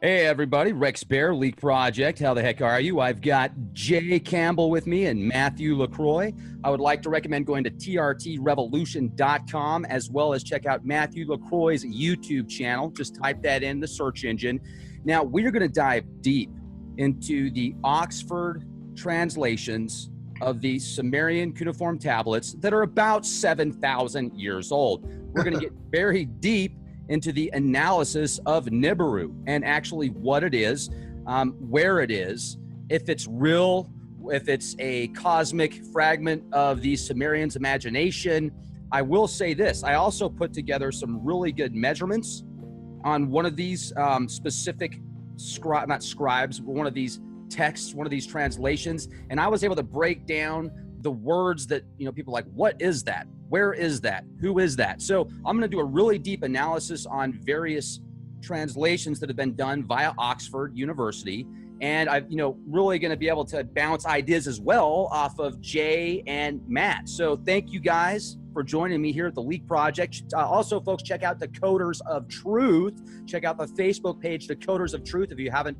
Hey everybody, Rex Bear, Leak Project. How the heck are you? I've got Jay Campbell with me and Matthew LaCroix. I would like to recommend going to trtrevolution.com as well as check out Matthew LaCroix's YouTube channel. Just type that in the search engine. Now, we're going to dive deep into the Oxford translations of the Sumerian cuneiform tablets that are about 7,000 years old. We're going to get very deep into the analysis of Nibiru and actually what it is, where it is, if it's real, if it's a cosmic fragment of the Sumerians' imagination. I will say this, I also put together some really good measurements on one of these specific not scribes, but one of these texts, one of these translations, and I was able to break down the words that, people are like, what is that? Where is that? Who is that? So I'm going to do a really deep analysis on various translations that have been done via Oxford University. And I'm, really going to be able to bounce ideas as well off of Jay and Matt. So thank you guys for joining me here at the Leak Project. Also, folks, check out Decoders of Truth. Check out the Facebook page, Decoders of Truth. If you haven't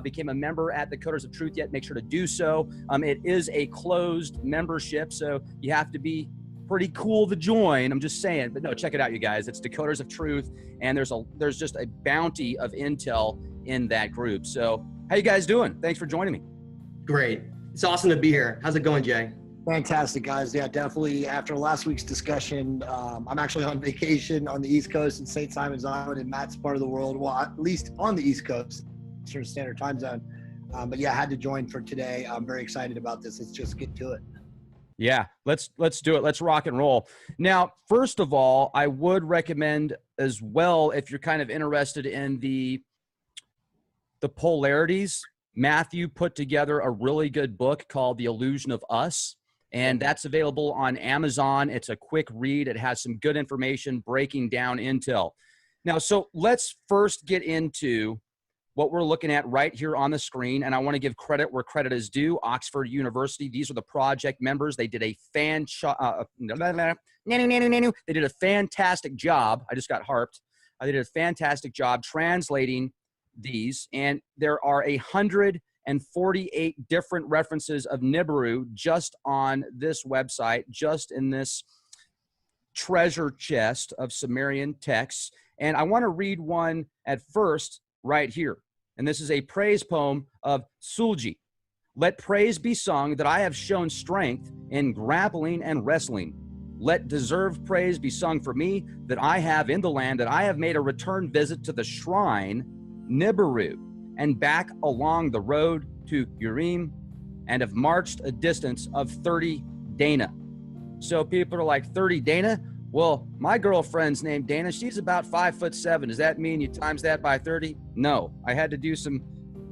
became a member at Decoders of Truth yet, make sure to do so. It is a closed membership, so you have to be pretty cool to join. I'm just saying, but no, check it out, you guys. It's Decoders of Truth, and there's just a bounty of intel in that group. So how you guys doing? Thanks for joining me. Great. It's awesome to be here. How's it going, Jay? Fantastic, guys. Yeah, definitely. After last week's discussion, I'm actually on vacation on the East Coast in St. Simon's Island, in Matt's part of the world. Well, at least on the East Coast, Eastern Standard Time Zone. But yeah, I had to join for today. I'm very excited about this. Let's just get to it. Yeah, let's do it. Let's rock and roll. Now, first of all, I would recommend as well, if you're kind of interested in the polarities, Matthew put together a really good book called The Illusion of Us, and that's available on Amazon. It's a quick read. It has some good information breaking down intel. Now, so let's first get into what we're looking at right here on the screen. And I want to give credit where credit is due. Oxford University, these are the project members. They did a fantastic job. I just got harped. They did a fantastic job translating these. And there are 148 different references of Nibiru just on this website, just in this treasure chest of Sumerian texts. And I want to read one at first right here. And this is a praise poem of Sulji. Let praise be sung that I have shown strength in grappling and wrestling. Let deserved praise be sung for me that I have in the land, that I have made a return visit to the shrine Nibiru and back along the road to Urim and have marched a distance of 30 Dana. So people are like, 30 Dana? Well, my girlfriend's named Dana. She's about 5'7". Does that mean you times that by 30? No, I had to do some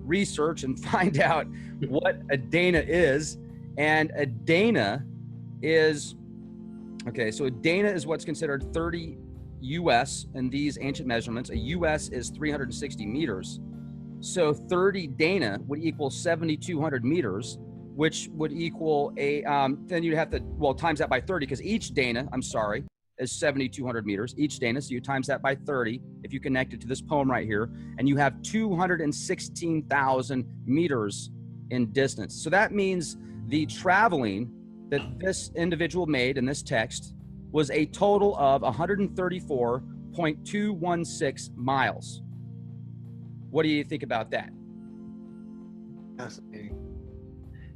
research and find out what a Dana is. And a Dana is, okay, so a Dana is what's considered 30 US in these ancient measurements. A US is 360 meters. So 30 Dana would equal 7,200 meters, which would equal a, then you'd have to, well, times that by 30, because each Dana, is 7,200 meters, each Dana. So you times that by 30, if you connect it to this poem right here, and you have 216,000 meters in distance. So that means the traveling that this individual made in this text was a total of 134.216 miles. What do you think about that? Fascinating.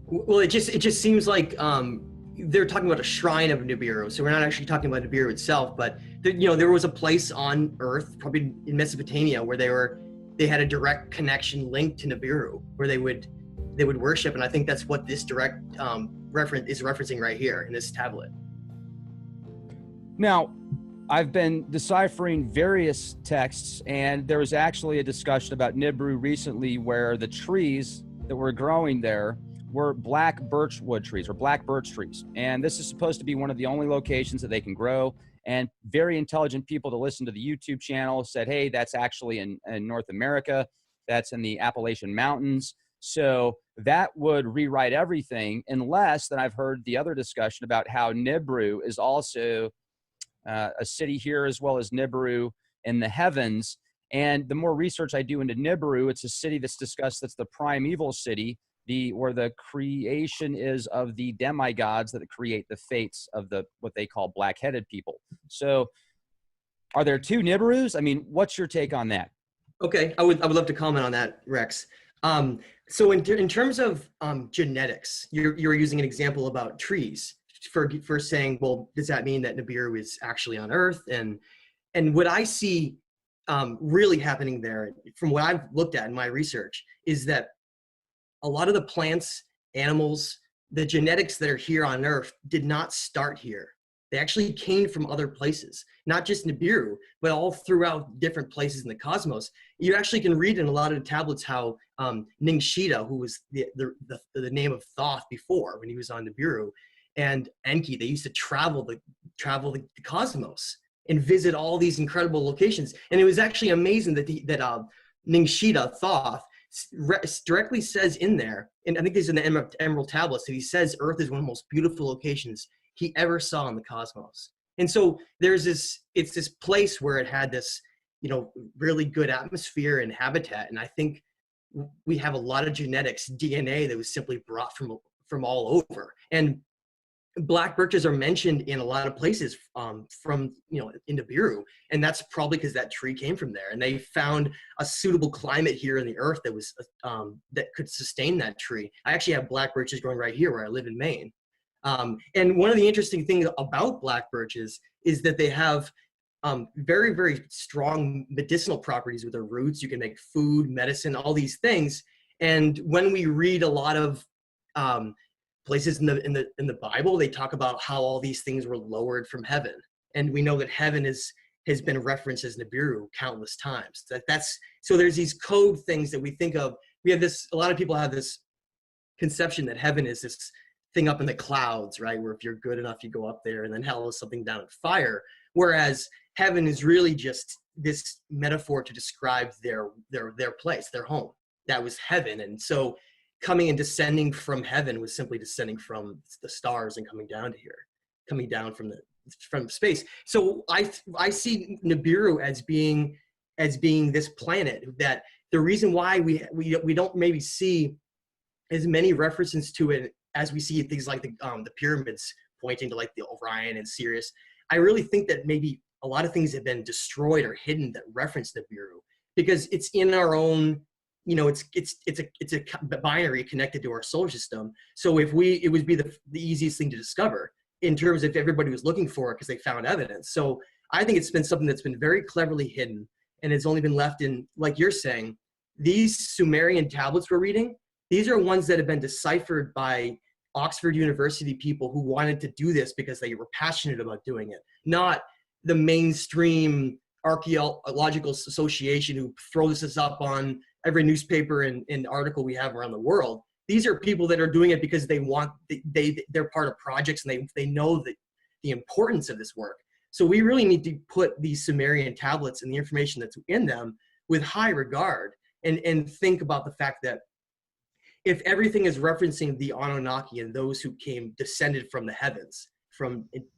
Well, it just seems like they're talking about a shrine of Nibiru. So we're not actually talking about Nibiru itself, but there was a place on Earth, probably in Mesopotamia, where they had a direct connection linked to Nibiru, where they would worship. And I think that's what this direct reference is referencing right here in this tablet. Now, I've been deciphering various texts, and there was actually a discussion about Nibiru recently where the trees that were growing there were black birchwood trees, or black birch trees. And this is supposed to be one of the only locations that they can grow. And very intelligent people that listen to the YouTube channel said, hey, that's actually in North America. That's in the Appalachian Mountains. So that would rewrite everything, unless then I've heard the other discussion about how Nibiru is also a city here, as well as Nibiru in the heavens. And the more research I do into Nibiru, it's a city that's discussed that's the primeval city, where the creation is of the demigods that create the fates of what they call black-headed people. So are there two Nibirus? I mean, what's your take on that? Okay, I would love to comment on that, Rex. So in terms of genetics, you're using an example about trees for saying, well, does that mean that Nibiru is actually on Earth? And what I see really happening there, from what I've looked at in my research, is that a lot of the plants, animals, the genetics that are here on Earth did not start here. They actually came from other places, not just Nibiru, but all throughout different places in the cosmos. You actually can read in a lot of the tablets how Ningshita, who was the name of Thoth before when he was on Nibiru, and Enki, they used to travel the cosmos and visit all these incredible locations. And it was actually amazing that Ningshita, Thoth, directly says in there, and I think these are in the Emerald Tablets, that he says Earth is one of the most beautiful locations he ever saw in the cosmos. And so it's this place where it had this, really good atmosphere and habitat. And I think we have a lot of genetics, DNA, that was simply brought from all over. And black birches are mentioned in a lot of places from in Nibiru, and that's probably because that tree came from there, and they found a suitable climate here in the Earth that was that could sustain that tree. I actually have black birches growing right here where I live in Maine, and one of the interesting things about black birches is that they have very, very strong medicinal properties with their roots. You can make food, medicine, all these things. And when we read a lot of places in the Bible, they talk about how all these things were lowered from heaven, and we know that heaven has been referenced as Nibiru countless times. So there's these code things that we think of. We have this. A lot of people have this conception that heaven is this thing up in the clouds, right? Where if you're good enough, you go up there, and then hell is something down in fire. Whereas heaven is really just this metaphor to describe their place, their home. That was heaven, and so coming and descending from heaven was simply descending from the stars and coming down to here, coming down from space. So I see Nibiru as being this planet that the reason why we don't maybe see as many references to it as we see things like the pyramids pointing to like the Orion and Sirius. I really think that maybe a lot of things have been destroyed or hidden that reference Nibiru, because it's in our own, it's a binary connected to our solar system. So it would be the easiest thing to discover in terms of if everybody was looking for it because they found evidence. So I think it's been something that's been very cleverly hidden, and it's only been left in, like you're saying, these Sumerian tablets we're reading, these are ones that have been deciphered by Oxford University people who wanted to do this because they were passionate about doing it, not the mainstream archaeological association who throws this up on every newspaper and article we have around the world. These are people that are doing it because they're part of projects, and they know the importance of this work. So we really need to put these Sumerian tablets and the information that's in them with high regard, and think about the fact that if everything is referencing the Anunnaki and those who descended from the heavens,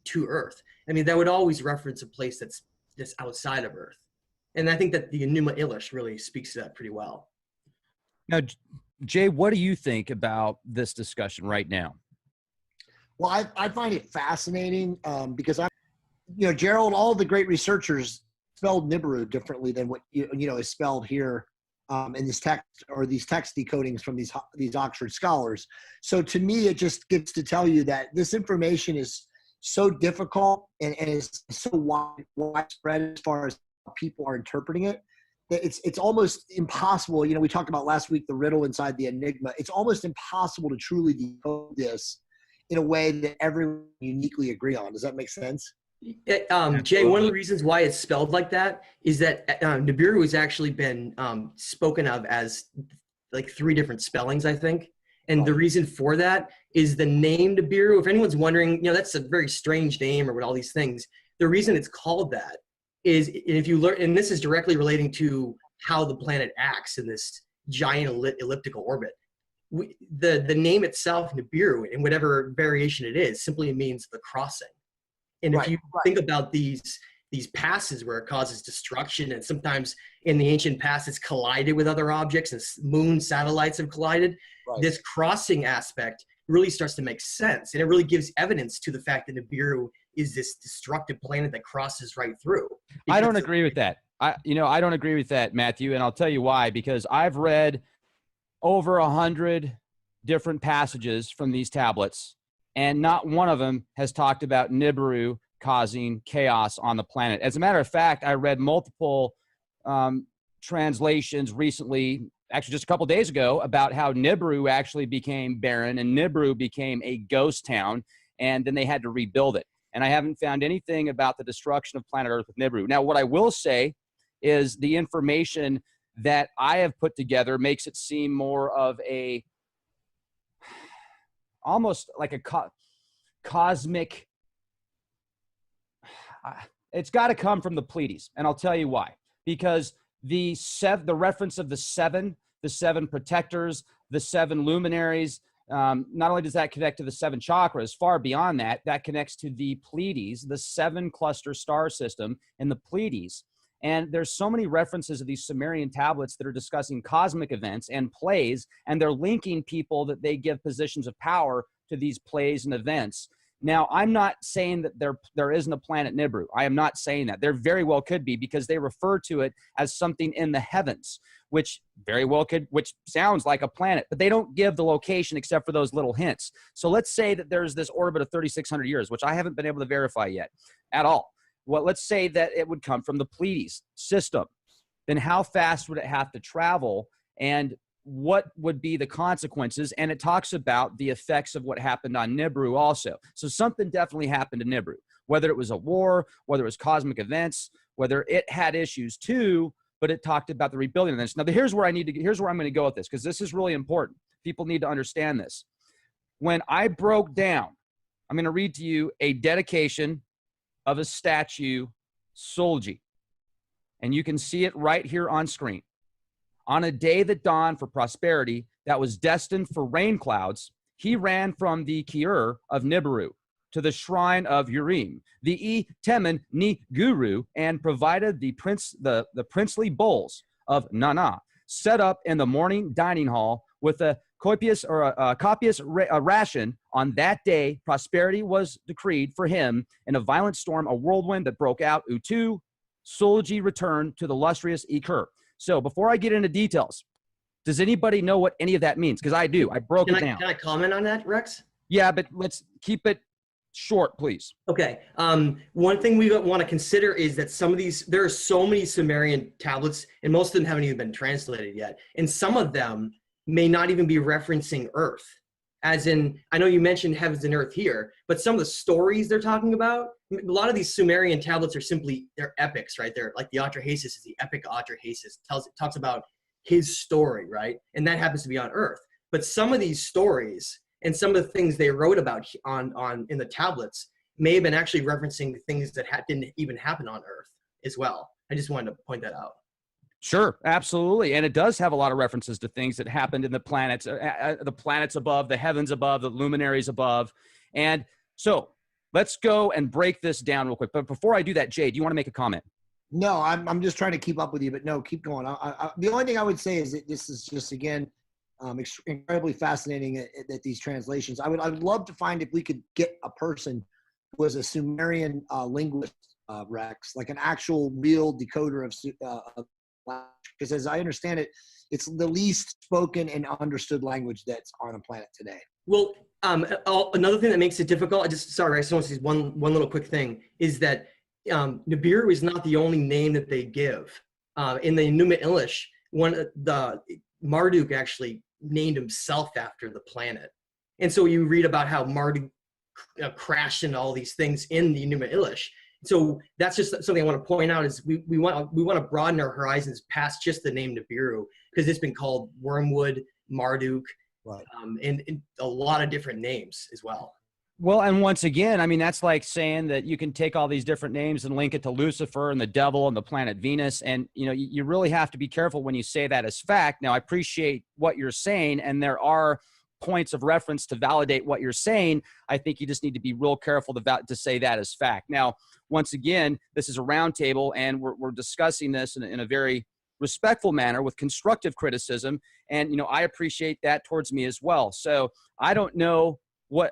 to Earth, I mean, that would always reference a place that's outside of Earth. And I think that the Enuma Elish really speaks to that pretty well. Now, Jay, what do you think about this discussion right now? Well, I find it fascinating because Gerald, all the great researchers spelled Nibiru differently than what is spelled here in this text, or these text decodings from these Oxford scholars. So to me, it just gets to tell you that this information is so difficult and is so widespread as far as people are interpreting it, that it's almost impossible. We talked about last week the riddle inside the enigma. It's almost impossible to truly decode this in a way that everyone uniquely agree on. Does that make sense? Jay, one of the reasons why it's spelled like that is that Nibiru has actually been spoken of as like 3 different spellings, I think. And the reason for that is the name Nibiru. If anyone's wondering, that's a very strange name or what all these things. The reason it's called that is, if you learn, and this is directly relating to how the planet acts in this giant elliptical orbit. The name itself, Nibiru, in whatever variation it is, simply means the crossing. And if you think about these these passes where it causes destruction, and sometimes in the ancient past it's collided with other objects, and moon satellites have collided. Right. This crossing aspect really starts to make sense, and it really gives evidence to the fact that Nibiru is this destructive planet that crosses right through. I don't agree with that. I don't agree with that, Matthew, and I'll tell you why. Because I've read over 100 different passages from these tablets, and not one of them has talked about Nibiru causing chaos on the planet. As a matter of fact, I read multiple translations recently, actually just a couple days ago, about how Nibiru actually became barren and Nibiru became a ghost town, and then they had to rebuild it. And I haven't found anything about the destruction of planet Earth with Nibiru. Now, what I will say is the information that I have put together makes it seem more of a, almost like a cosmic, it's got to come from the Pleiades. And I'll tell you why. Because the reference of the seven protectors, the seven luminaries, not only does that connect to the seven chakras, far beyond that, that connects to the Pleiades, the 7 cluster star system in the Pleiades. And there's so many references of these Sumerian tablets that are discussing cosmic events and plays, and they're linking people that they give positions of power to these plays and events. Now, I'm not saying that there isn't a planet Nibiru. I am not saying that. There very well could be, because they refer to it as something in the heavens, which very well could, which sounds like a planet, but they don't give the location except for those little hints. So let's say that there's this orbit of 3,600 years, which I haven't been able to verify yet at all. Well, let's say that it would come from the Pleiades system. Then how fast would it have to travel, and what would be the consequences? And it talks about the effects of what happened on Nibiru also. So something definitely happened to Nibiru, whether it was a war, whether it was cosmic events, whether it had issues too, but it talked about the rebuilding of this. Now, here's where I'm going to go with this, because this is really important. People need to understand this. When I broke down, I'm going to read to you a dedication of a statue, Solji. And you can see it right here on screen. On a day that dawned for prosperity that was destined for rain clouds, he ran from the Kiur of Nibiru to the shrine of Urim, the Temen Ni Guru, and provided the princely bowls of Nana, set up in the morning dining hall with a copious ration. On that day, prosperity was decreed for him. In a violent storm, a whirlwind that broke out, Utu, Solji returned to the lustrous Ikur. So before I get into details, does anybody know what any of that means? Because I do. I broke it down. Can I comment on that, Rex? Yeah, but let's keep it short, please. Okay. One thing we want to consider is that there are so many Sumerian tablets, and most of them haven't even been translated yet. And some of them may not even be referencing Earth. As in, I know you mentioned heavens and earth here, but some of the stories they're talking about, a lot of these Sumerian tablets are they're epics, right? They're like the Atrahasis is the epic Atrahasis. Talks about his story, right? And that happens to be on Earth. But some of these stories and some of the things they wrote about in the tablets may have been actually referencing things that didn't even happen on Earth as well. I just wanted to point that out. Sure, absolutely. And it does have a lot of references to things that happened in the planets above, the heavens above, the luminaries above. And so let's go and break this down real quick. But before I do that, Jay, do you want to make a comment? No, I'm just trying to keep up with you, but no, keep going. The only thing I would say is that this is just, again, incredibly fascinating at these translations. I'd love to find if we could get a person who was a Sumerian linguist, Rex, like an actual real decoder of because as I understand it, it's the least spoken and understood language that's on the planet today. Well, another thing that makes it difficult, I just want to say one little quick thing, is that Nibiru is not the only name that they give. In the Enuma Elish, the Marduk actually named himself after the planet. And so you read about how Marduk crashed and all these things in the Enuma Elish. So that's just something I want to point out is we want to broaden our horizons past just the name Nibiru, because it's been called Wormwood, Marduk, right. And a lot of different names as well. Well, and once again, I mean, that's like saying that you can take all these different names and link it to Lucifer and the devil and the planet Venus. And, you really have to be careful when you say that as fact. Now, I appreciate what you're saying, and there are points of reference to validate what you're saying, I think you just need to be real careful to say that as fact. Now, once again, this is a roundtable, and we're discussing this in a very respectful manner with constructive criticism. And, you know, I appreciate that towards me as well. So I don't know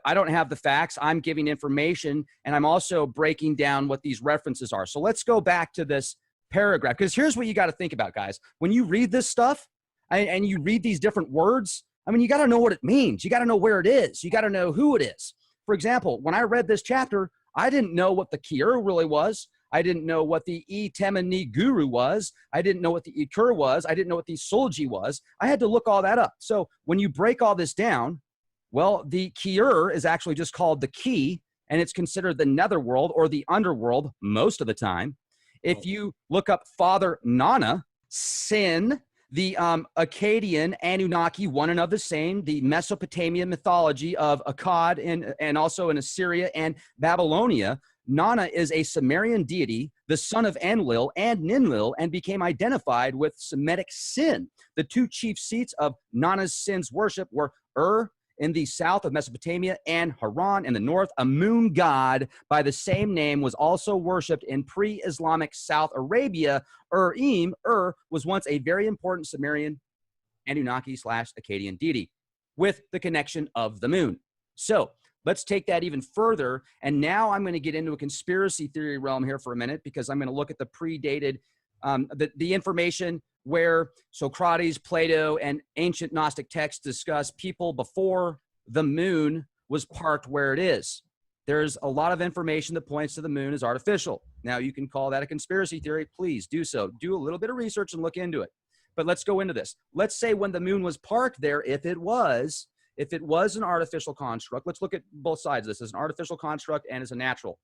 I don't have the facts. I'm giving information, and I'm also breaking down what these references are. So let's go back to this paragraph, because here's what you got to think about, guys. When you read this stuff and you read these different words, I mean, you got to know what it means. You got to know where it is. You got to know who it is. For example, when I read this chapter, I didn't know what the Kiur really was. I didn't know what the Temeni Guru was. I didn't know what the Ikur was. I didn't know what the Solji was. I had to look all that up. So when you break all this down, well, the Kiur is actually just called the Ki, and it's considered the netherworld or the underworld most of the time. If you look up Father Nana, Sin, the Akkadian, Anunnaki, one and of the same, the Mesopotamian mythology of Akkad and also in Assyria and Babylonia, Nana is a Sumerian deity, the son of Enlil and Ninlil, and became identified with Semitic Sin. The two chief seats of Nana's Sin's worship were in the south of Mesopotamia and Haran in the north. A moon god by the same name was also worshipped in pre-Islamic South Arabia. Was once a very important Sumerian Anunnaki/Akkadian deity with the connection of the moon. So let's take that even further. And now I'm going to get into a conspiracy theory realm here for a minute, because I'm going to look at the predated, the information where Socrates, Plato, and ancient Gnostic texts discuss people before the moon was parked where it is. There's a lot of information that points to the moon as artificial. Now, you can call that a conspiracy theory. Please do so. Do a little bit of research and look into it. But let's go into this. Let's say when the moon was parked there, if it was an artificial construct, let's look at both sides of this as an artificial construct and as a natural.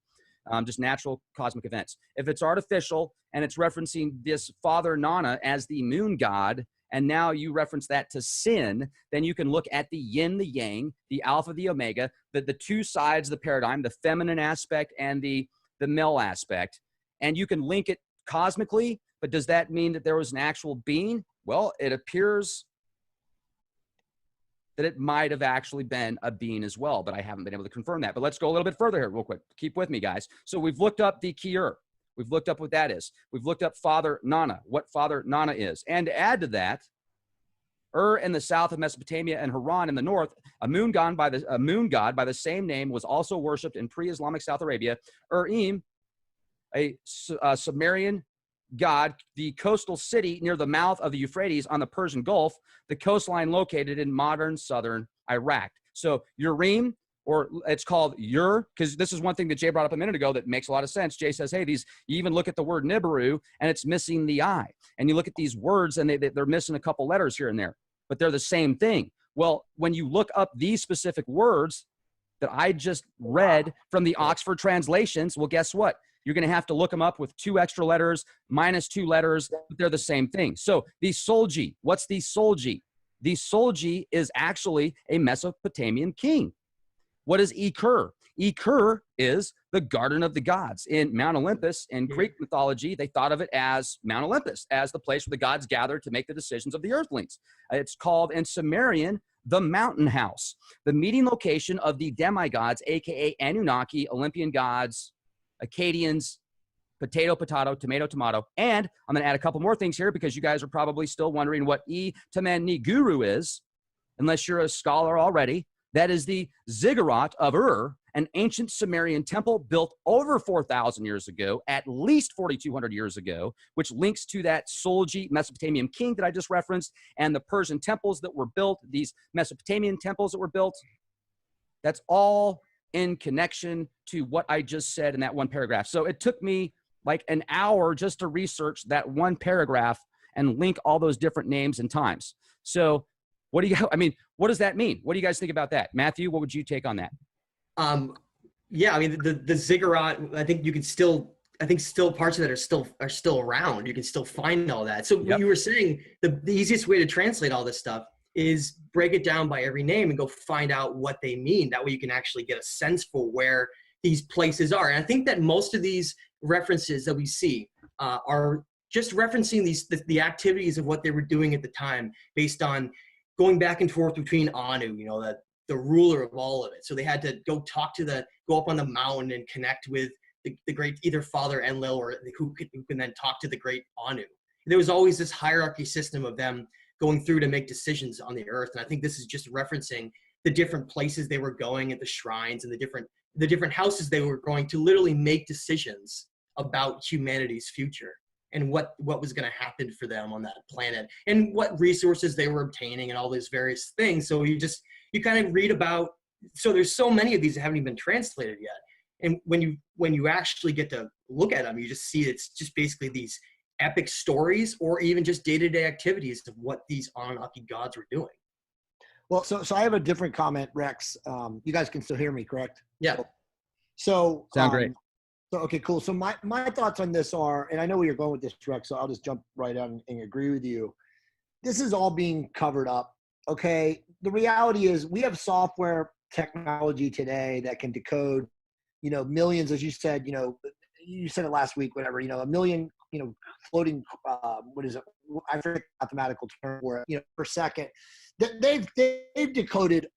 Just natural cosmic events. If it's artificial and it's referencing this Father Nana as the moon god, and now you reference that to Sin, then you can look at the yin, the yang, the alpha, the omega, the two sides of the paradigm, the feminine aspect and the male aspect, and you can link it cosmically. But does that mean that there was an actual being? Well, it appears that it might have actually been a being as well, but I haven't been able to confirm that. But let's go a little bit further here real quick. Keep with me, guys. So we've looked up the Kiur. We've looked up what that is. We've looked up Father Nana, what Father Nana is. And to add to that, in the south of Mesopotamia and Haran in the north, a moon god by the same name was also worshipped in pre-Islamic South Arabia. A Sumerian god, the coastal city near the mouth of the Euphrates on the Persian Gulf, the coastline located in modern southern Iraq. So Urim, or it's called Ur, because this is one thing that Jay brought up a minute ago that makes a lot of sense. Jay says, hey, you even look at the word Nibiru and it's missing the I. And you look at these words and they're missing a couple letters here and there, but they're the same thing. Well, when you look up these specific words that I just read from the Oxford translations, well, guess what? You're going to have to look them up with 2 extra letters, minus 2 letters. But they're the same thing. So the Solji, what's the Solji? The Solji is actually a Mesopotamian king. What is Ikur? Ikur is the garden of the gods. In Mount Olympus, in Greek mythology, they thought of it as Mount Olympus, as the place where the gods gathered to make the decisions of the earthlings. It's called in Sumerian, the mountain house, the meeting location of the demigods, aka Anunnaki, Olympian gods, Akkadians, potato, tomato, tomato. And I'm going to add a couple more things here because you guys are probably still wondering what Temeni Guru is, unless you're a scholar already. That is the ziggurat of an ancient Sumerian temple built over 4,000 years ago, at least 4,200 years ago, which links to that Solji Mesopotamian king that I just referenced, and the Persian temples that were built, these Mesopotamian temples that were built. That's all in connection to what I just said in that one paragraph. So it took me like an hour just to research that one paragraph and link all those different names and times. So what do does that mean? What do you guys think about that? Matthew, what would you take on that? Yeah, I mean, the ziggurat, I think still parts of that are still around. You can still find all that. So what you were saying, the easiest way to translate all this stuff is break it down by every name and go find out what they mean. That way you can actually get a sense for where these places are. And I think that most of these references that we see are just referencing the activities of what they were doing at the time based on going back and forth between Anu, the ruler of all of it. So they had to go up on the mountain and connect with the great either Father Enlil or who can then talk to the great Anu. There was always this hierarchy system of them going through to make decisions on the earth. And I think this is just referencing the different places they were going at the shrines and the different houses they were going to literally make decisions about humanity's future and what was going to happen for them on that planet and what resources they were obtaining and all these various things. So you kind of read about, so there's so many of these that haven't even been translated yet. And when you actually get to look at them, you just see it's just basically these epic stories or even just day-to-day activities of what these Anunnaki gods were doing. Well, so I have a different comment, Rex. You guys can still hear me, correct? Yeah. So Sound great. So, okay, cool. So my thoughts on this are, and I know where you're going with this, Rex, so I'll just jump right on and agree with you. This is all being covered up, okay? The reality is we have software technology today that can decode, millions, as you said, you said it last week, whatever, a million, floating, what is it? I forget the mathematical term for it, per second. They've decoded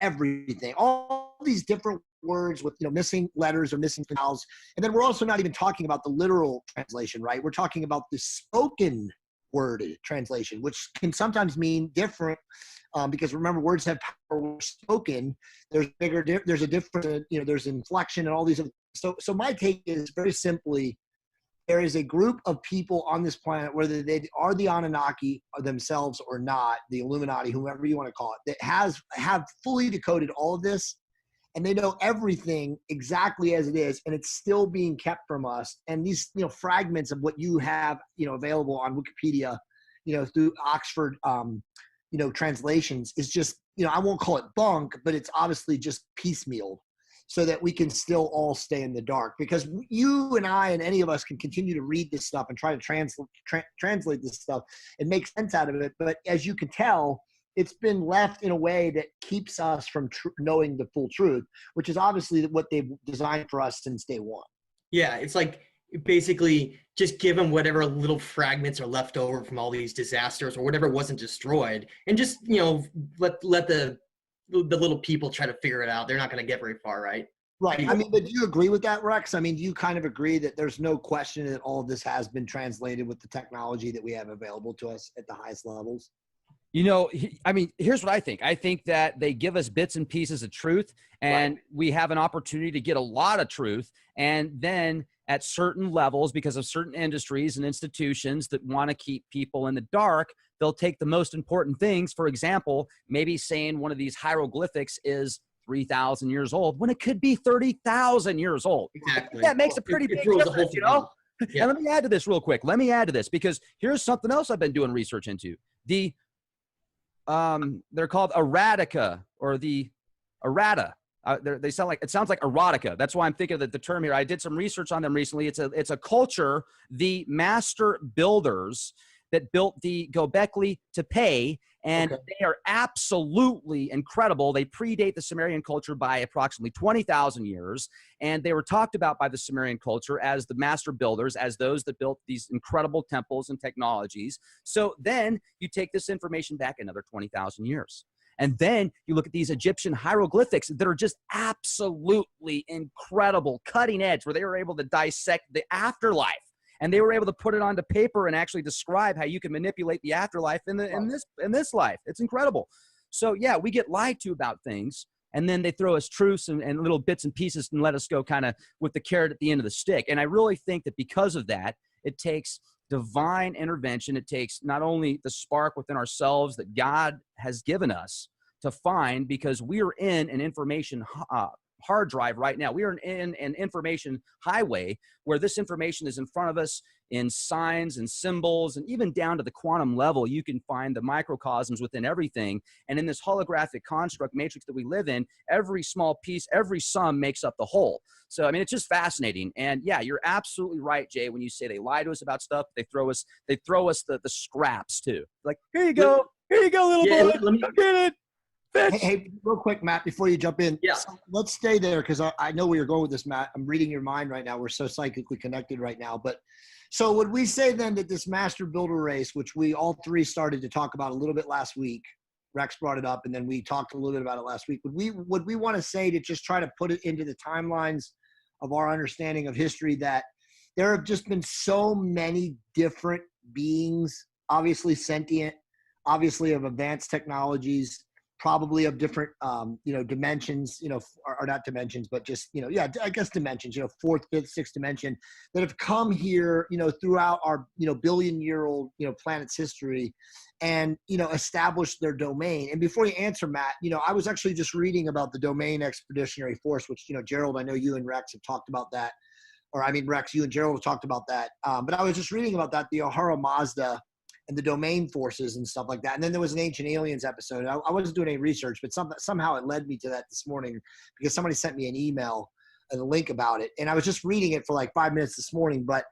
everything, all these different words with missing letters or missing vowels, and then we're also not even talking about the literal translation, right? We're talking about the spoken word translation, which can sometimes mean different, because remember, words have power. When spoken, there's a difference, there's inflection and all these other. So my take is very simply, there is a group of people on this planet, whether they are the Anunnaki themselves or not, the Illuminati, whoever you want to call it, that have fully decoded all of this, and they know everything exactly as it is, and it's still being kept from us. And these, fragments of what you have, available on Wikipedia, through Oxford, translations is just, I won't call it bunk, but it's obviously just piecemealed, so that we can still all stay in the dark. Because you and I and any of us can continue to read this stuff and try to translate this stuff and make sense out of it. But as you can tell, it's been left in a way that keeps us from knowing the full truth, which is obviously what they've designed for us since day one. Yeah, it's like basically just give them whatever little fragments are left over from all these disasters or whatever wasn't destroyed, and just let the little people try to figure it out. They're not going to get very far, right? Right. I mean, but do you agree with that, Rex? I mean, do you kind of agree that there's no question that all of this has been translated with the technology that we have available to us at the highest levels? I mean, here's what I think. I think that they give us bits and pieces of truth, and Right. we have an opportunity to get a lot of truth. And then at certain levels, because of certain industries and institutions that want to keep people in the dark, they'll take the most important things. For example, maybe saying one of these hieroglyphics is 3,000 years old when it could be 30,000 years old. Exactly. That makes a pretty big difference, Yeah. And let me add to this real quick. Let me add to this, because here's something else I've been doing research into. They're called erotica, or the errata. It sounds like erotica. That's why I'm thinking of the term here. I did some research on them recently. It's a culture, the master builders that built the Göbekli Tepe, and they are absolutely incredible. They predate the Sumerian culture by approximately 20,000 years, and they were talked about by the Sumerian culture as the master builders, as those that built these incredible temples and technologies. So then you take this information back another 20,000 years. And then you look at these Egyptian hieroglyphics that are just absolutely incredible, cutting edge, where they were able to dissect the afterlife. And they were able to put it onto paper and actually describe how you can manipulate the afterlife in this life. It's incredible. So yeah, we get lied to about things, and then they throw us truths and little bits and pieces and let us go kind of with the carrot at the end of the stick. And I really think that because of that, it takes divine intervention. It takes not only the spark within ourselves that God has given us to find, because we are in an information hard drive right now. We are in an information highway where this information is in front of us in signs and symbols, and even down to the quantum level. You can find the microcosms within everything. And in this holographic construct matrix that we live in, every small piece, every sum makes up the whole. So, I mean, it's just fascinating. And yeah, you're absolutely right, Jay, when you say they lie to us about stuff. They throw us the scraps too. Like, here you go, little boy, get it. Hey, real quick, Matt, before you jump in, Yeah. so let's stay there, because I know where you're going with this, Matt. I'm reading your mind right now. We're so psychically connected right now. But so would we say then that this master builder race, which we all three started to talk about a little bit last week, Rex brought it up, and then we talked a little bit about it last week. Would we want to say, to just try to put it into the timelines of our understanding of history, that there have just been so many different beings, obviously sentient, obviously of advanced technologies, probably of different, dimensions, or not dimensions, but just, I guess dimensions, fourth, fifth, sixth dimension, that have come here, throughout our, billion-year-old, planet's history, and, established their domain. And before you answer, Matt, I was actually just reading about the Domain Expeditionary Force, which, Gerald, I know you and Rex have talked about that. Or I mean, Rex, you and Gerald have talked about that. But I was just reading about that, the Ahura Mazda and the domain forces and stuff like that. And then there was an Ancient Aliens episode. I wasn't doing any research, but somehow it led me to that this morning, because somebody sent me an email and a link about it. And I was just reading it for like 5 minutes this morning. But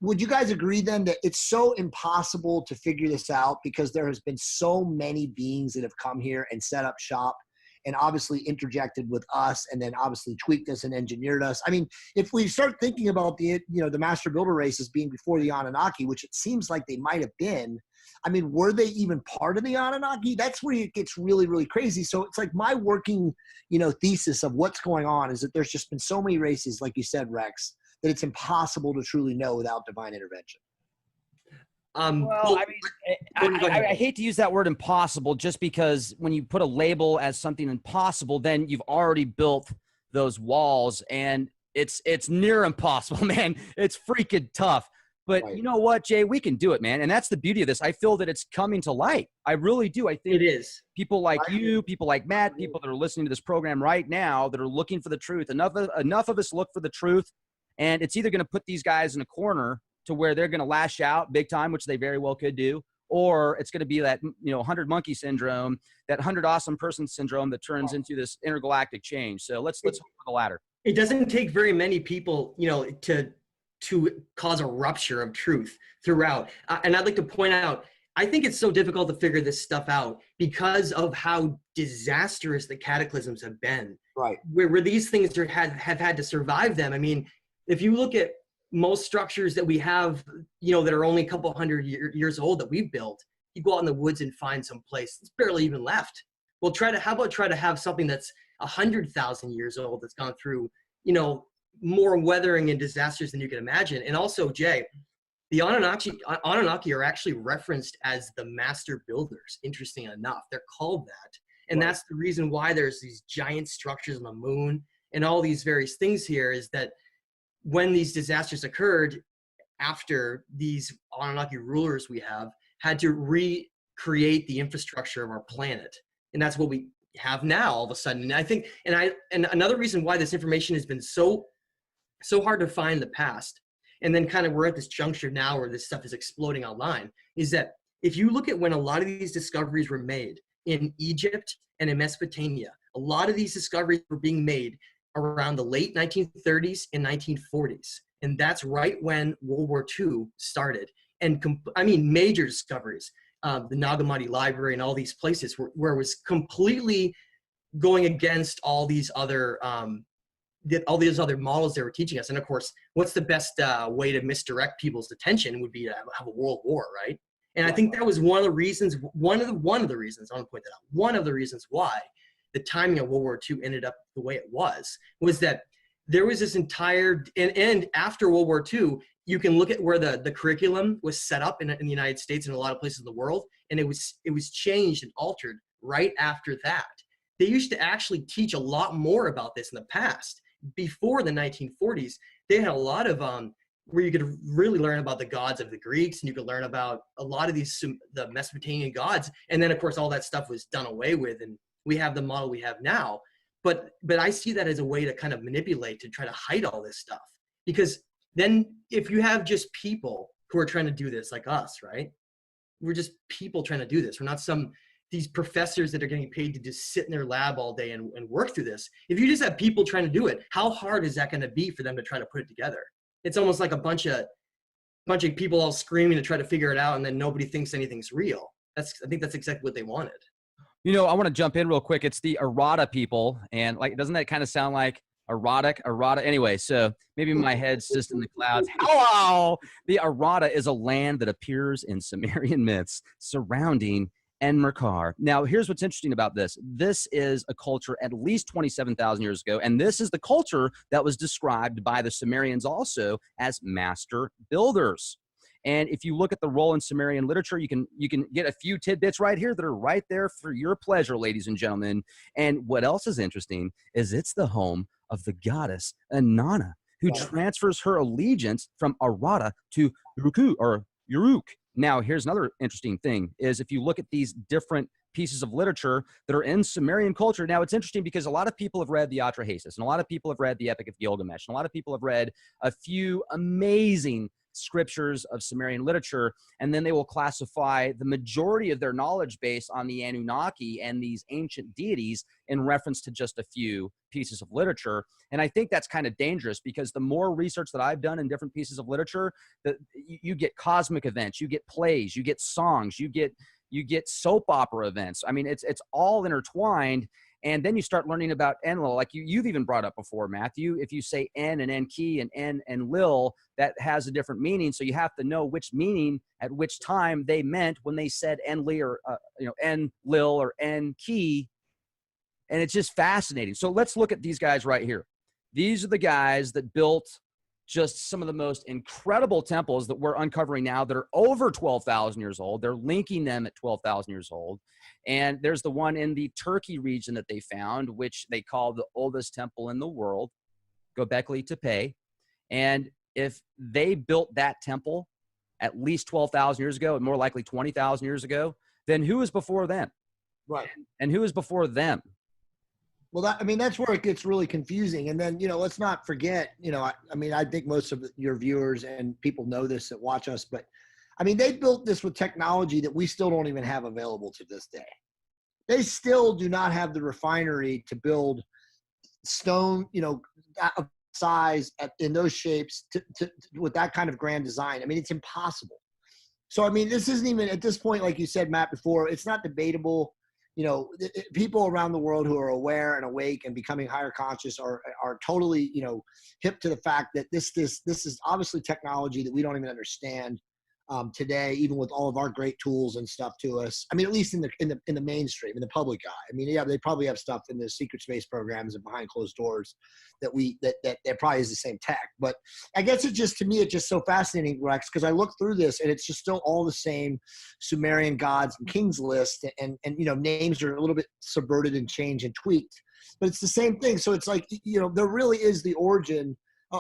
would you guys agree then that it's so impossible to figure this out, because there has been so many beings that have come here and set up shop and obviously interjected with us, and then obviously tweaked us and engineered us? I mean, if we start thinking about the master builder races being before the Anunnaki, which it seems like they might have been, I mean, were they even part of the Anunnaki? That's where it gets really, really crazy. So it's like my working, thesis of what's going on is that there's just been so many races, like you said, Rex, that it's impossible to truly know without divine intervention. Well, I mean, I hate to use that word impossible, just because when you put a label as something impossible, then you've already built those walls, and it's near impossible, man. It's freaking tough. But right. You know what, Jay? We can do it, man. And that's the beauty of this. I feel that it's coming to light. I really do. I think it is. People like you, people like Matt, people that are listening to this program right now that are looking for the truth. Enough of us look for the truth, and it's either going to put these guys in a corner to where they're going to lash out big time, which they very well could do, or it's going to be that 100 monkey syndrome, that 100 awesome person syndrome that turns into this intergalactic change. So let's hope for the latter. It doesn't take very many people, to cause a rupture of truth throughout. And I'd like to point out, I think it's so difficult to figure this stuff out because of how disastrous the cataclysms have been. Right. Where these things have had to survive them. I mean, if you look at most structures that we have, that are only a couple hundred years old that we've built, you go out in the woods and find some place that's barely even left. Well, how about try to have something that's 100,000 years old, that's gone through, more weathering and disasters than you can imagine. And also, Jay, the Anunnaki are actually referenced as the master builders. Interesting enough, they're called that. And right. That's the reason why there's these giant structures on the moon and all these various things here, is that when these disasters occurred, after these Anunnaki rulers we have had to recreate the infrastructure of our planet. And that's what we have now all of a sudden. And I think, and another reason why this information has been so hard to find in the past, and then kind of we're at this juncture now where this stuff is exploding online, is that if you look at when a lot of these discoveries were made in Egypt and in Mesopotamia, a lot of these discoveries were being made around the late 1930s and 1940s. And that's right when World War II started. And major discoveries, the Nag Hammadi Library and all these places where it was completely going against all these other models they were teaching us. And of course, what's the best way to misdirect people's attention would be to have a world war, right? And I think that was one of the reasons, I want to point that out, one of the reasons why the timing of World War II ended up the way it was that there was this entire, and after World War II, you can look at where the curriculum was set up in the United States and a lot of places in the world, and it was changed and altered right after that. They used to actually teach a lot more about this in the past. Before the 1940s, they had a lot of where you could really learn about the gods of the Greeks, and you could learn about a lot of the Mesopotamian gods, and then of course all that stuff was done away with, and we have the model we have now. But I see that as a way to kind of manipulate, to try to hide all this stuff. Because then if you have just people who are trying to do this, like us, right? We're just people trying to do this. We're not these professors that are getting paid to just sit in their lab all day and work through this. If you just have people trying to do it, how hard is that going to be for them to try to put it together? It's almost like a bunch of people all screaming to try to figure it out, and then nobody thinks anything's real. I think that's exactly what they wanted. I want to jump in real quick. It's the errata people. And doesn't that kind of sound like erotic? Errata. Anyway, so maybe my head's just in the clouds. Hello! The errata is a land that appears in Sumerian myths surrounding Enmerkar. Now, here's what's interesting about this. This is a culture at least 27,000 years ago, and this is the culture that was described by the Sumerians also as master builders. And if you look at the role in Sumerian literature, you can get a few tidbits right here that are right there for your pleasure, ladies and gentlemen. And what else is interesting is it's the home of the goddess Inanna, who transfers her allegiance from Arata to Uruk. Now, here's another interesting thing is if you look at these different pieces of literature that are in Sumerian culture. Now, it's interesting because a lot of people have read the Atrahasis, and a lot of people have read the Epic of Gilgamesh, and a lot of people have read a few amazing scriptures of Sumerian literature, and then they will classify the majority of their knowledge base on the Anunnaki and these ancient deities in reference to just a few pieces of literature. And I think that's kind of dangerous because the more research that I've done in different pieces of literature, that you get cosmic events, you get plays, you get songs, you get soap opera events. I mean, it's all intertwined. And then you start learning about Enlil, like you've even brought up before, Matthew. If you say En and Enki and En and Lil, that has a different meaning. So you have to know which meaning at which time they meant when they said Enli or Enlil or Enki. And it's just fascinating. So let's look at these guys right here. These are the guys that built just some of the most incredible temples that we're uncovering now that are over 12,000 years old. They're linking them at 12,000 years old. And there's the one in the Turkey region that they found, which they call the oldest temple in the world, Göbekli Tepe. And if they built that temple at least 12,000 years ago, and more likely 20,000 years ago, then who was before them? Right. And who was before them? Well, that's where it gets really confusing. And then, let's not forget, I think most of your viewers and people know this that watch us, but they built this with technology that we still don't even have available to this day. They still do not have the refinery to build stone, that size in those shapes with that kind of grand design. It's impossible. So, this isn't even at this point, like you said, Matt, before, it's not debatable. People around the world who are aware and awake and becoming higher conscious are totally, hip to the fact that this is obviously technology that we don't even understand today, even with all of our great tools and stuff to us. At least in the mainstream, in the public eye. They probably have stuff in the secret space programs and behind closed doors that probably is the same tech. But I guess it's just so fascinating, Rex, because I look through this and it's just still all the same Sumerian gods and kings list, and names are a little bit subverted and changed and tweaked, but it's the same thing. So it's like, there really is the origin.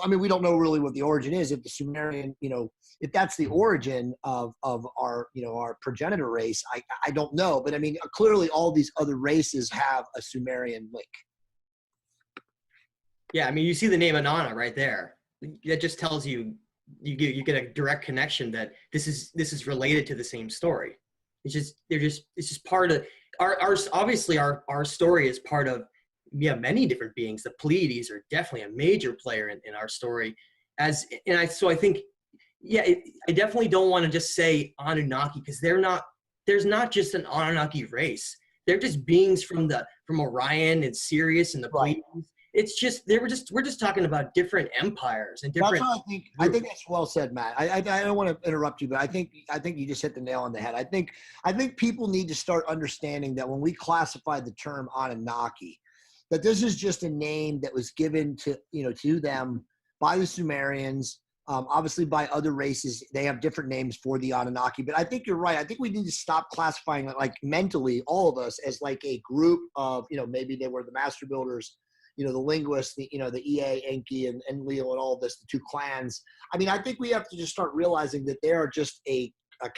We don't know really what the origin is. If the Sumerian, if that's the origin of our, our progenitor race, I don't know. But clearly all these other races have a Sumerian link. Yeah, you see the name Inanna right there. That just tells you get a direct connection that this is related to the same story. It's just part of our obviously our story is part of many different beings. The Pleiades are definitely a major player in our story. I think, I definitely don't want to just say Anunnaki, because there's not just an Anunnaki race. They're just beings from Orion and Sirius and the Pleiades. It's just we're just talking about different empires and different. That's what I think that's well said, Matt. I don't want to interrupt you, but I think you just hit the nail on the head. I think people need to start understanding that when we classify the term Anunnaki, that this is just a name that was given to them by the Sumerians, obviously by other races. They have different names for the Anunnaki, but I think you're right. I think we need to stop classifying it, like mentally, all of us, as like a group of, maybe they were the master builders, the linguists, the Ea, Enki, and Enlil, and all of this, the two clans. I think we have to just start realizing that they are just a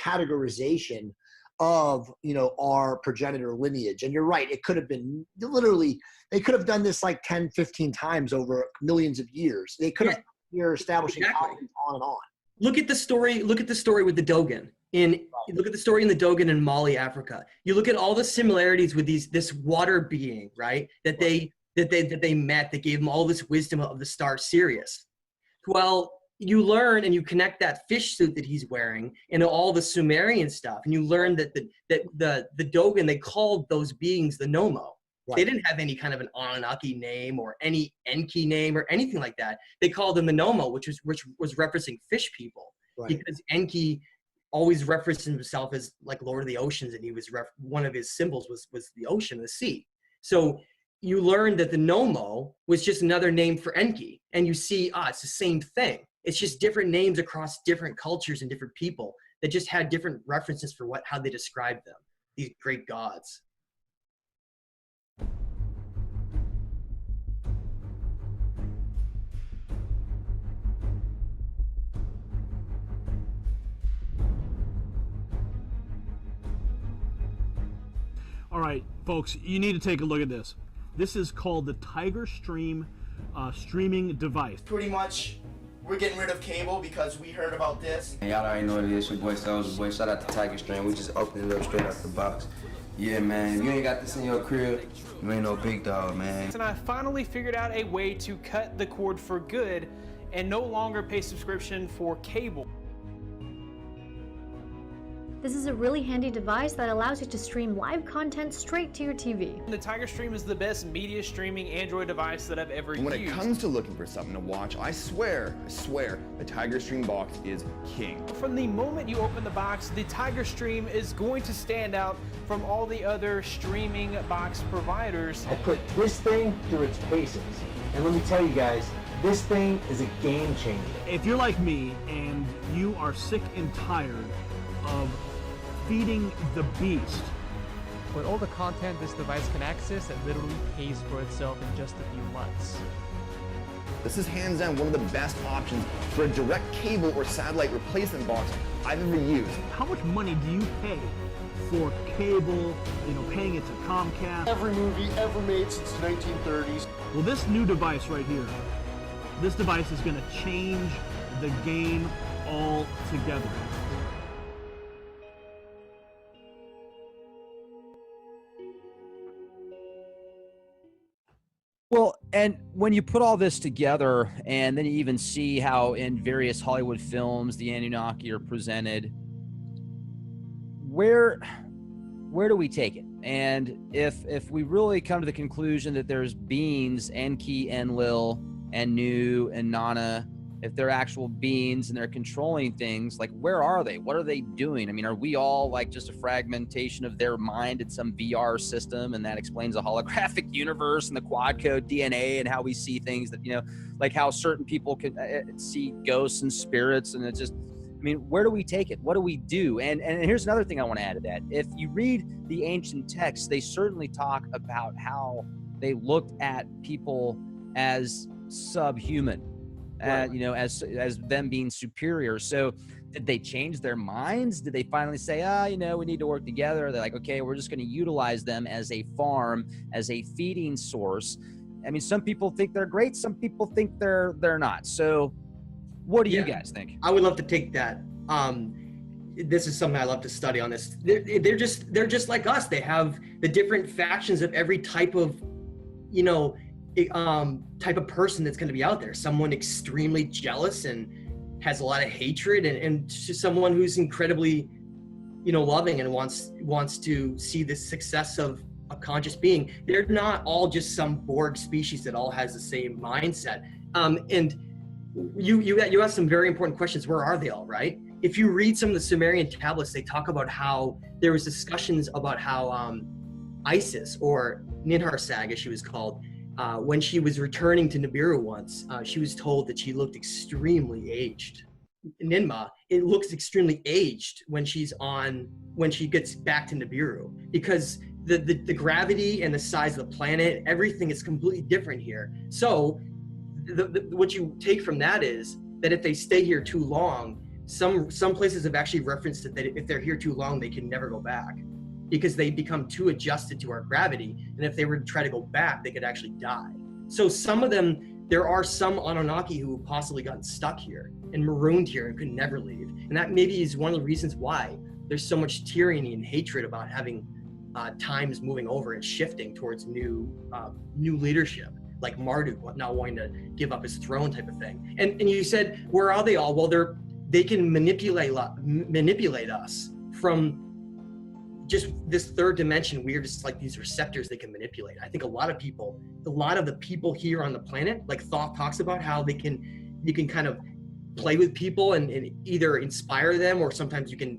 categorization of our progenitor lineage. And you're right, it could have been literally, they could have done this like 10, 15 times over millions of years. They could have you're establishing colonies on and on. Look at the story with the Dogon. Look at the story in the Dogon in Mali, Africa. You look at all the similarities with this water being, right? That they met, that gave them all this wisdom of the star Sirius. Well, you learn and you connect that fish suit that he's wearing into all the Sumerian stuff, and you learn that the Dogon, they called those beings the Nomo. Right. They didn't have any kind of an Anunnaki name or any Enki name or anything like that. They called them the Nomo, which was referencing fish people, right? Because Enki always referenced himself as like Lord of the Oceans, and he was one of his symbols was the ocean, the sea. So you learn that the Nomo was just another name for Enki, and you see, it's the same thing. It's just different names across different cultures and different people that just had different references for how they described them, these great gods. All right, folks, you need to take a look at this. This is called the Tiger Stream streaming device. Pretty much, we're getting rid of cable because we heard about this. Y'all already know what it is. Your boy Soulja Boy. Shout out to Tiger Stream. We just opened it up straight out the box. Yeah, man. If you ain't got this in your crib, you ain't no big dog, man. And I finally figured out a way to cut the cord for good and no longer pay subscription for cable. This is a really handy device that allows you to stream live content straight to your TV. The Tiger Stream is the best media streaming Android device that I've ever used. When it comes to looking for something to watch, I swear, the Tiger Stream box is king. From the moment you open the box, the Tiger Stream is going to stand out from all the other streaming box providers. I put this thing through its paces, and let me tell you guys, this thing is a game changer. If you're like me and you are sick and tired of feeding the beast, with all the content this device can access, it literally pays for itself in just a few months. This is hands down one of the best options for a direct cable or satellite replacement box I've ever used. how much money do you pay for cable, paying it to Comcast? Every movie ever made since the 1930s. Well, this new device right here, this device is going to change the game altogether. Well, and when you put all this together, and then you even see how in various Hollywood films the Anunnaki are presented, where do we take it? And if we really come to the conclusion that there's beings, Enki, Enlil, Anu, and Nana, if they're actual beings and they're controlling things, like where are they? What are they doing? I mean, are we all like just a fragmentation of their mind in some VR system, and that explains the holographic universe and the quad code DNA and how we see things that, like how certain people can see ghosts and spirits, and it's just, I mean, where do we take it? What do we do? And here's another thing I want to add to that. If you read the ancient texts, they certainly talk about how they looked at people as subhuman. Right. As them being superior. So did they change their minds? Did they finally say, we need to work together? They're like, okay, we're just going to utilize them as a farm, as a feeding source. I mean, some people think they're great. Some people think they're not. So what do you guys think? I would love to take that. This is something I love to study on this. They're just like us. They have the different factions of every type of, type of person that's going to be out there. Someone extremely jealous and has a lot of hatred, and someone who's incredibly, loving and wants to see the success of a conscious being. They're not all just some Borg species that all has the same mindset. And you asked some very important questions. Where are they all, right? If you read some of the Sumerian tablets, they talk about how there was discussions about how Isis, or Ninhursag as she was called, when she was returning to Nibiru once, she was told that she looked extremely aged. Ninma, it looks extremely aged when she gets back to Nibiru, because the gravity and the size of the planet, everything is completely different here. So what you take from that is that if they stay here too long, some places have actually referenced that if they're here too long, they can never go back, because they become too adjusted to our gravity. And if they were to try to go back, they could actually die. So some of them, there are some Anunnaki who have possibly gotten stuck here and marooned here and could never leave. And that maybe is one of the reasons why there's so much tyranny and hatred about having times moving over and shifting towards new leadership, like Marduk not wanting to give up his throne type of thing. And you said, where are they all? Well, they can manipulate us from just this third dimension. We're just like these receptors they can manipulate. I think a lot of the people here on the planet, like Thoth talks about how you can kind of play with people and either inspire them, or sometimes you can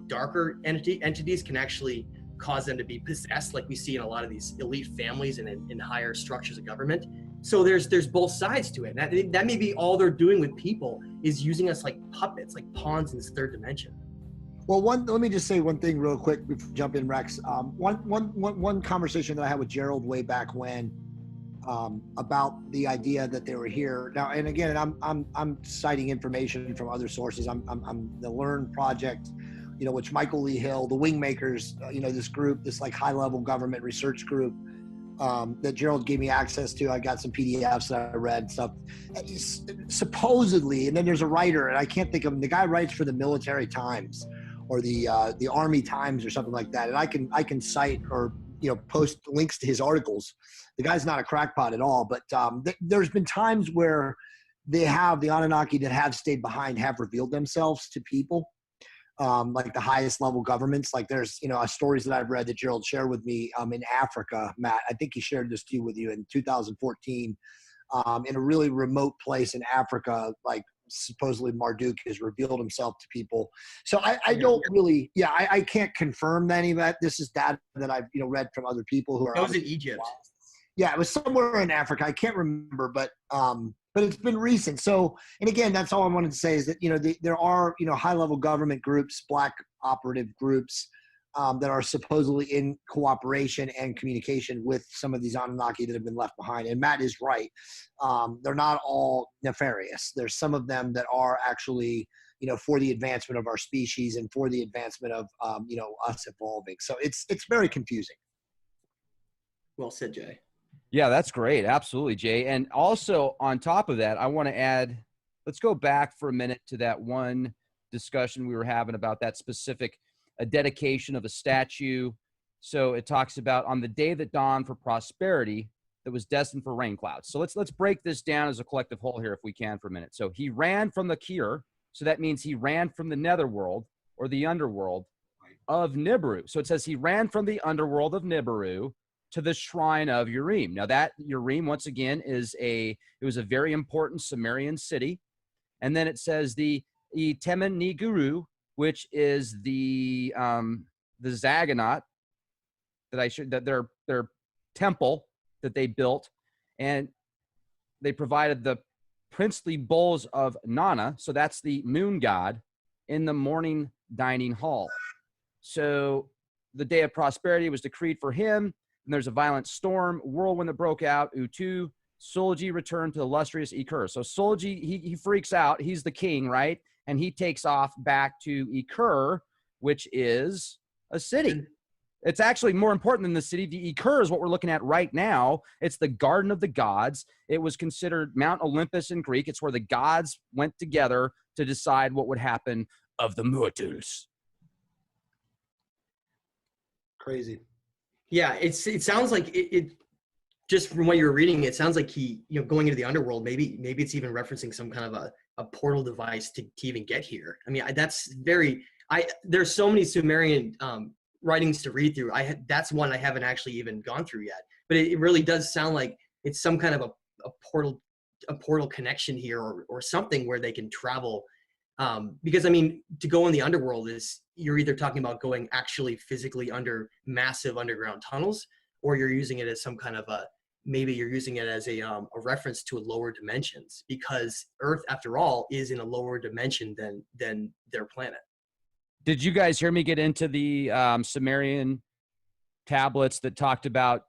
darker entities can actually cause them to be possessed, like we see in a lot of these elite families and in higher structures of government. So there's both sides to it. That may be all they're doing with people, is using us like puppets, like pawns in this third dimension. Well, let me just say one thing real quick before we jump in, Rex. One conversation that I had with Gerald way back when, about the idea that they were here now. And again, I'm citing information from other sources. I'm the Learn Project, which Michael Lee Hill, the Wingmakers, this group, this like high level government research group, that Gerald gave me access to. I got some PDFs that I read, stuff. Supposedly, and then there's a writer, and I can't think of him. The guy writes for the Military Times or the Army Times or something like that. And I can cite or post links to his articles. The guy's not a crackpot at all, but there's been times where the Anunnaki that have stayed behind have revealed themselves to people, like the highest level governments. Like there's stories that I've read that Gerald shared with me in Africa. Matt, I think he shared this too with you in 2014, in a really remote place in Africa, like supposedly Marduk has revealed himself to people. So I don't really, I can't confirm any of that. This is data that I've read from other people who are. That was in Egypt. Yeah, it was somewhere in Africa. I can't remember, but it's been recent. So, and again, that's all I wanted to say is that there are high level government groups, black operative groups, that are supposedly in cooperation and communication with some of these Anunnaki that have been left behind. And Matt is right. They're not all nefarious. There's some of them that are actually, for the advancement of our species and for the advancement of, us evolving. So it's very confusing. Well said, Jay. Yeah, that's great. Absolutely, Jay. And also on top of that, I want to add, let's go back for a minute to that one discussion we were having about that specific a dedication of a statue. So it talks about on the day that dawned for prosperity that was destined for rain clouds. So let's break this down as a collective whole here if we can for a minute. So he ran from the Kir. So that means he ran from the netherworld or the underworld of Nibiru. So it says he ran from the underworld of Nibiru to the shrine of Urim. Now that Urim, once again, it was a very important Sumerian city. And then it says the Temen-ni-Guru, which is the Zaganaut that their temple that they built, and they provided the princely bowls of Nana, so that's the moon god, in the morning dining hall. So the day of prosperity was decreed for him, and there's a violent storm, whirlwind that broke out. Utu, Solji returned to the illustrious Ikur. So Solji, he freaks out. He's the king, right? And he takes off back to Ikur, which is a city. It's actually more important than the city. The Ikur is what we're looking at right now. It's the Garden of the Gods. It was considered Mount Olympus in Greek. It's where the gods went together to decide what would happen of the mortals. Crazy. Yeah, it sounds like it just from what you were reading, it sounds like he, going into the underworld, maybe it's even referencing some kind of a portal device to even get here. I mean, there's so many Sumerian writings to read through. That's one I haven't actually even gone through yet, but it really does sound like it's some kind of a portal connection here or something where they can travel. Because I mean, to go in the underworld you're either talking about going actually physically under massive underground tunnels, or you're using it as some kind of maybe you're using it as a reference to lower dimensions, because Earth, after all, is in a lower dimension than their planet. Did you guys hear me get into the Sumerian tablets that talked about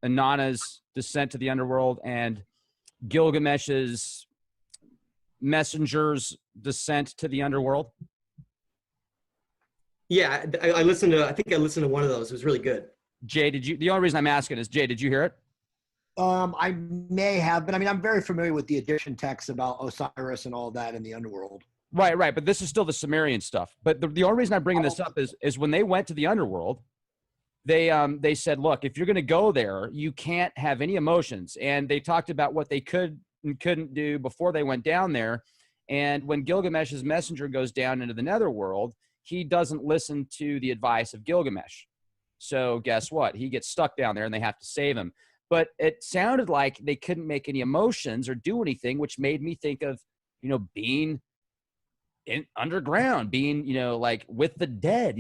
Inanna's descent to the underworld and Gilgamesh's messenger's descent to the underworld? Yeah, I think I listened to one of those. It was really good. Jay, the only reason I'm asking is, Jay, did you hear it? I may have, but I mean, I'm very familiar with the Egyptian texts about Osiris and all that in the underworld. Right. But this is still the Sumerian stuff. But the only reason I'm bringing this up is when they went to the underworld, they said, look, if you're going to go there, you can't have any emotions. And they talked about what they could and couldn't do before they went down there. And when Gilgamesh's messenger goes down into the netherworld, he doesn't listen to the advice of Gilgamesh. So guess what? He gets stuck down there and they have to save him. But it sounded like they couldn't make any emotions or do anything, which made me think of being underground, being, like with the dead,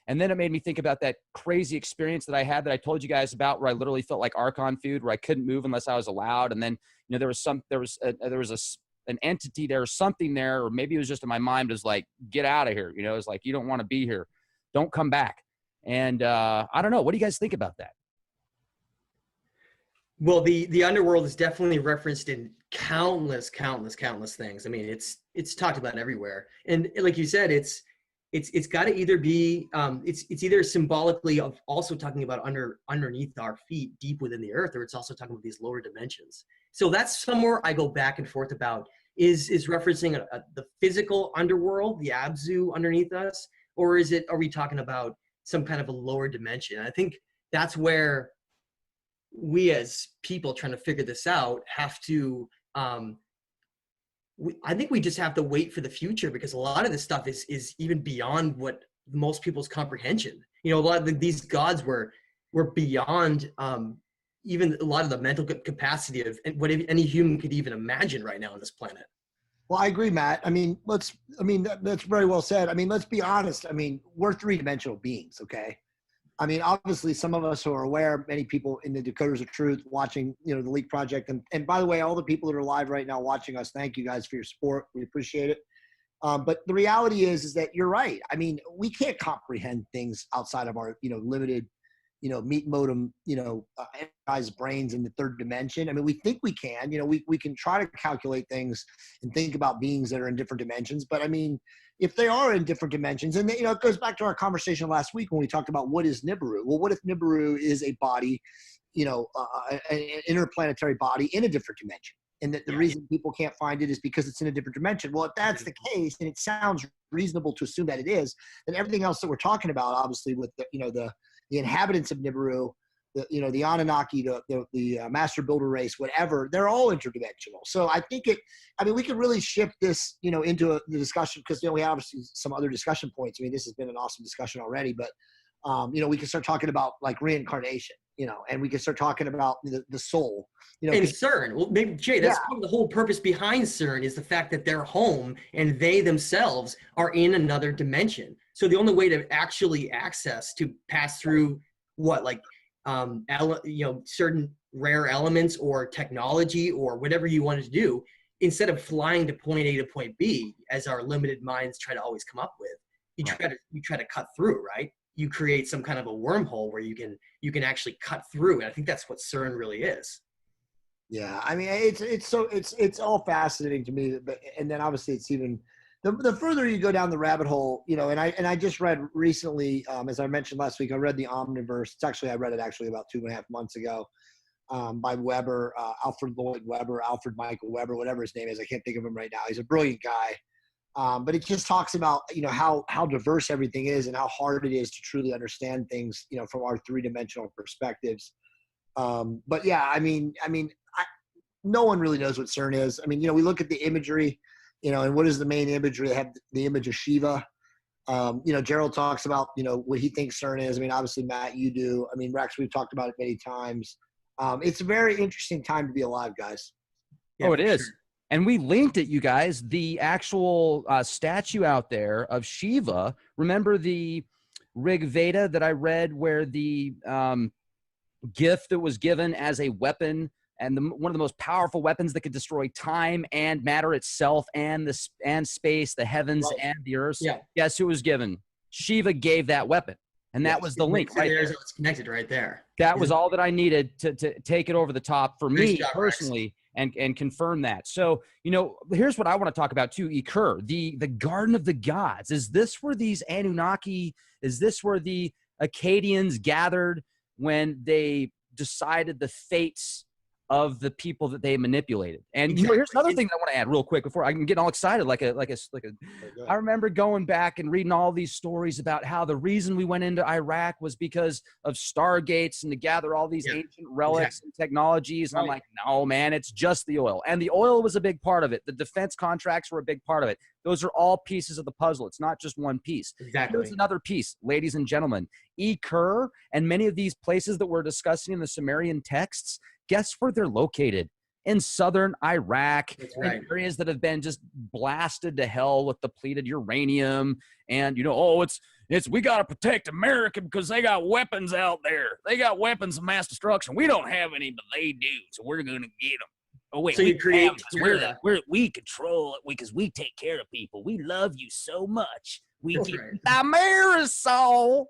and then it made me think about that crazy experience that I had that I told you guys about, where I literally felt like Archon food, where I couldn't move unless I was allowed. And then, there was an entity there, or something there, or maybe it was just in my mind, was like, get out of here. It was like, you don't want to be here. Don't come back. And I don't know. What do you guys think about that? Well, the underworld is definitely referenced in countless things. I mean, it's talked about everywhere. And like you said, it's got to either be it's either symbolically of also talking about underneath our feet, deep within the earth, or it's also talking about these lower dimensions. So that's somewhere I go back and forth about, is referencing the physical underworld, the Abzu underneath us, or are we talking about some kind of a lower dimension? I think that's where we as people trying to figure this out have to I think we just have to wait for the future, because a lot of this stuff is even beyond what most people's comprehension. A lot of these gods were beyond even a lot of the mental capacity of what any human could even imagine right now on this planet. Well, I agree, Matt. I mean, that's very well said. I mean, let's be honest. I mean, we're three-dimensional beings, okay? I mean, obviously, some of us who are aware, many people in the Decoders of Truth watching, the Leak Project. And by the way, all the people that are live right now watching us, thank you guys for your support. We appreciate it. But the reality is that you're right. I mean, we can't comprehend things outside of our, limited, meat modem, guys' brains in the third dimension. I mean, we think we can, we can try to calculate things and think about beings that are in different dimensions. But I mean, if they are in different dimensions, and it goes back to our conversation last week when we talked about what is Nibiru. Well, what if Nibiru is a body, an interplanetary body in a different dimension, and that the reason people can't find it is because it's in a different dimension? Well, if that's the case, and it sounds reasonable to assume that it is, then everything else that we're talking about, obviously, with the inhabitants of Nibiru, the Anunnaki, the master builder race, whatever, they're all interdimensional. So I think we could really shift this, into the discussion, because, we have obviously some other discussion points. I mean, this has been an awesome discussion already, but, we can start talking about like reincarnation, and we can start talking about the soul, and CERN. Well, maybe Jay, that's part of the whole purpose behind CERN, is the fact that they're home and they themselves are in another dimension. So the only way to actually pass through certain rare elements or technology or whatever you wanted to do, instead of flying to point A to point B, as our limited minds try to always come up with, you try to cut through, right? You create some kind of a wormhole where you can actually cut through. And I think that's what CERN really is. Yeah, I mean, it's all fascinating to me. But and then obviously it's even the further you go down the rabbit hole, and I just read recently, as I mentioned last week, I read the Omniverse. I read it about 2.5 months ago, by Weber, Alfred Lloyd Weber, Alfred Michael Weber, whatever his name is. I can't think of him right now. He's a brilliant guy. But it just talks about, how diverse everything is and how hard it is to truly understand things, from our three-dimensional perspectives. But yeah, I mean, no one really knows what CERN is. I mean, we look at the imagery, and what is the main imagery? They have the image of Shiva. Gerald talks about, what he thinks CERN is. I mean, obviously, Matt, you do. I mean, Rex, we've talked about it many times. It's a very interesting time to be alive, guys. Yeah, it is. Sure. And we linked it, you guys, the actual statue out there of Shiva. Remember the Rig Veda that I read, where the gift that was given as a weapon, and one of the most powerful weapons that could destroy time and matter itself, and space, the heavens, and the earth. Yeah. Guess who was given? Shiva gave that weapon. And that was the link right there. It's connected right there. That was all that I needed to take it over the top for me personally, and confirm that. So, here's what I want to talk about too, Ikur, the Garden of the Gods. Is this where these Anunnaki, is this where the Akkadians gathered when they decided the fates of the people that they manipulated? And here's another thing that I want to add real quick before I can get all excited. I remember going back and reading all these stories about how the reason we went into Iraq was because of stargates and to gather all these ancient relics and technologies. And I'm like, no, man, it's just the oil. And the oil was a big part of it. The defense contracts were a big part of it. Those are all pieces of the puzzle. It's not just one piece. Exactly. Here's another piece, ladies and gentlemen. Ikur and many of these places that we're discussing in the Sumerian texts, guess where they're located? in southern Iraq, right. in areas that have been just blasted to hell with depleted uranium. And, you know, oh, we got to protect America because they got weapons out there. They got weapons of mass destruction. We don't have any, but they do. So we're going to get them. Oh, wait, so you create we control it because we take care of people. We love you so much. We keep right. America's soul.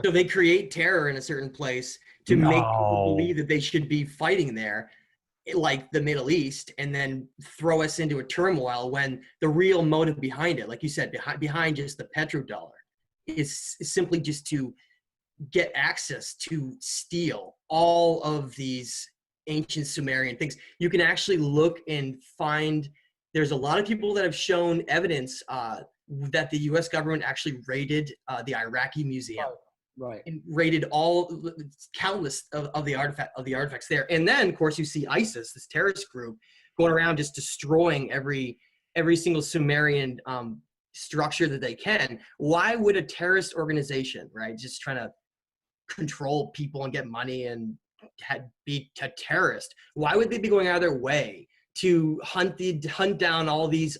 So they create terror in a certain place to make people believe that they should be fighting there, like the Middle East, and then throw us into a turmoil when the real motive behind it, like you said, behind just the petrodollar, is simply just to get access to steal all of these ancient Sumerian things. You can actually look and find, there's a lot of people that have shown evidence that the U.S. government actually raided the Iraqi museum. Right. And raided countless of the artifacts there. And then, of course, you see ISIS, this terrorist group, going around just destroying every single Sumerian structure that they can. Why would a terrorist organization, right, just trying to control people and get money and be a terrorist, why would they be going out of their way to hunt down all these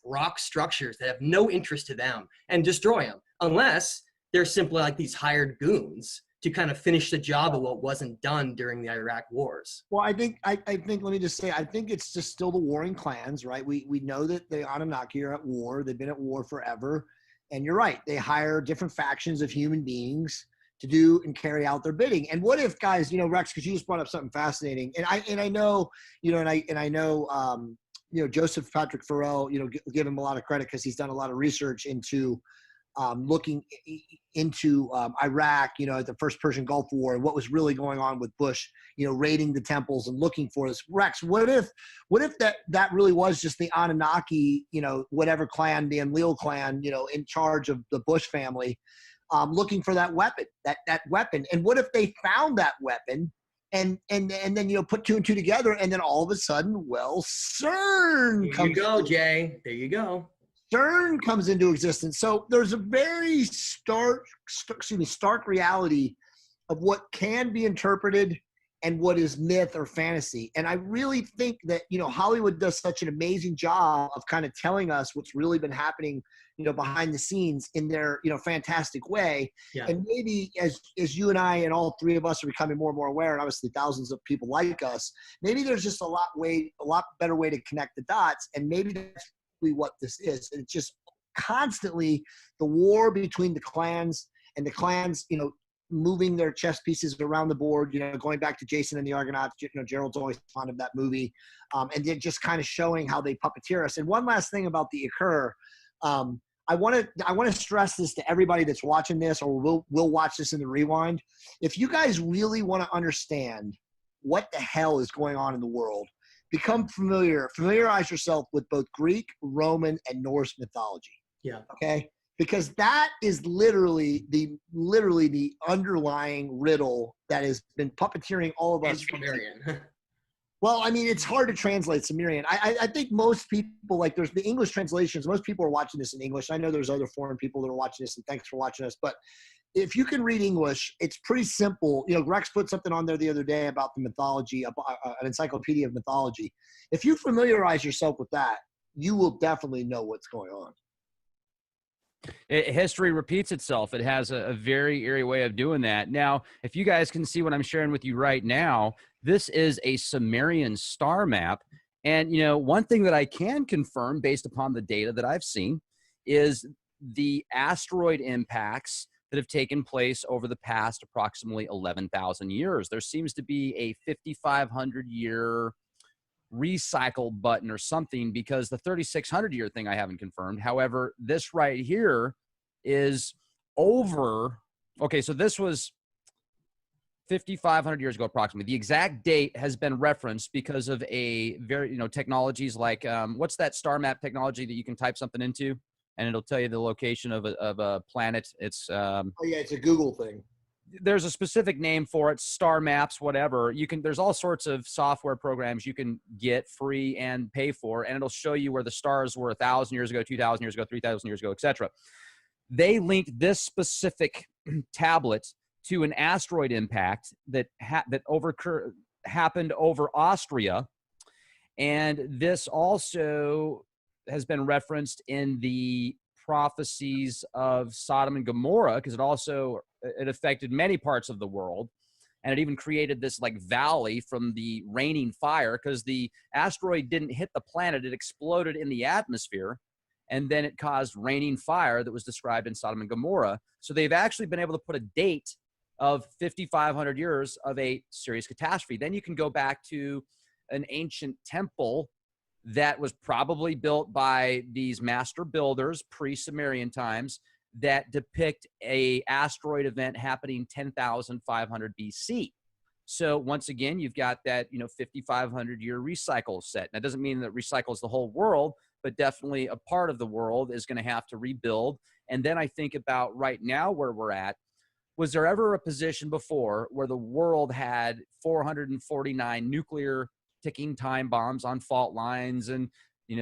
rock structures that have no interest to them and destroy them, unless they're simply like these hired goons to kind of finish the job of what wasn't done during the Iraq wars? Well, I think, let me just say, I think it's just still the warring clans, right? We know that the Anunnaki are at war. They've been at war forever. And you're right. They hire different factions of human beings to do and carry out their bidding. And what if, guys, you know, Rex, because you just brought up something fascinating, and I know, you know, and I know, you know, Joseph Patrick Farrell, you know, give him a lot of credit because he's done a lot of research into looking into Iraq, you know, the first Persian Gulf War, and what was really going on with Bush, you know, raiding the temples and looking for this. Rex, what if that really was just the Anunnaki, you know, whatever clan, the Enlil clan, you know, in charge of the Bush family, looking for that weapon, that weapon? And what if they found that weapon and then, you know, put two and two together, and then all of a sudden, well, CERN comes. There you go, Jay. There you go. CERN comes into existence. So there's a very stark reality of what can be interpreted and what is myth or fantasy. And I really think that, you know, Hollywood does such an amazing job of kind of telling us what's really been happening, you know, behind the scenes in their, you know, fantastic way. Yeah. And maybe as you and I and all three of us are becoming more and more aware, and obviously thousands of people like us, maybe there's just a lot better way to connect the dots. And maybe that's what this is. And it's just constantly the war between the clans, and the clans, you know, moving their chess pieces around the board, you know, going back to Jason and the Argonauts, you know, Gerald's always fond of that movie. And then just kind of showing how they puppeteer us. And one last thing about the Occur, I want to stress this to everybody that's watching this, or will watch this in the rewind. If you guys really want to understand what the hell is going on in the world, familiarize yourself with both Greek, Roman, and Norse mythology. Yeah. Okay. Because that is literally the underlying riddle that has been puppeteering all of us. Sumerian. Well, I mean, it's hard to translate Sumerian. I think most people, like, there's the English translations. Most people are watching this in English. I know there's other foreign people that are watching this, and thanks for watching us. But if you can read English, it's pretty simple. You know, Rex put something on there the other day about the mythology, an encyclopedia of mythology. If you familiarize yourself with that, you will definitely know what's going on. History repeats itself. It has a very eerie way of doing that. Now, if you guys can see what I'm sharing with you right now, this is a Sumerian star map. And, you know, one thing that I can confirm based upon the data that I've seen is the asteroid impacts that have taken place over the past approximately 11,000 years. There seems to be a 5,500 year recycle button or something, because the 3,600 year thing I haven't confirmed. However, this right here is over. Okay, so this was 5,500 years ago approximately. The exact date has been referenced because of a very, you know, technologies like what's that star map technology that you can type something into and it'll tell you the location of a planet. It's oh yeah, it's a Google thing. There's a specific name for it, star maps, whatever. You can, there's all sorts of software programs you can get free and pay for, and it'll show you where the stars were 1,000 years ago, 2,000 years ago, 3,000 years ago, etc. They linked this specific tablet to an asteroid impact that happened over Austria And this also has been referenced in the prophecies of Sodom and Gomorrah, because it affected many parts of the world. And it even created this like valley from the raining fire, because the asteroid didn't hit the planet, it exploded in the atmosphere, and then it caused raining fire that was described in Sodom and Gomorrah. So they've actually been able to put a date of 5,500 years of a serious catastrophe. Then you can go back to an ancient temple that was probably built by these master builders pre-Sumerian times that depict a asteroid event happening 10,500 BC. So once again, you've got that, 5,500 year recycle set. That doesn't mean that recycles the whole world, but definitely a part of the world is going to have to rebuild. And then I think about right now where we're at. Was there ever a position before where the world had 449 nuclear ticking time bombs on fault lines and,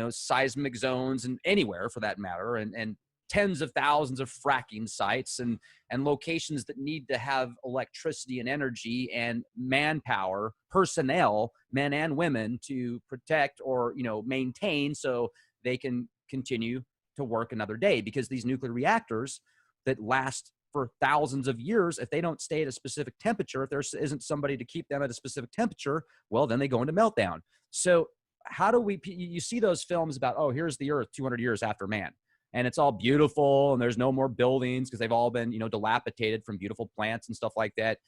seismic zones and anywhere for that matter, and tens of thousands of fracking sites and locations that need to have electricity and energy and manpower, personnel, men and women, to protect or, maintain so they can continue to work another day? Because these nuclear reactors that last for thousands of years, if they don't stay at a specific temperature, if there isn't somebody to keep them at a specific temperature, well, then they go into meltdown. So how do you see those films about, oh, here's the Earth 200 years after man, and it's all beautiful and there's no more buildings because they've all been, dilapidated from beautiful plants and stuff like that.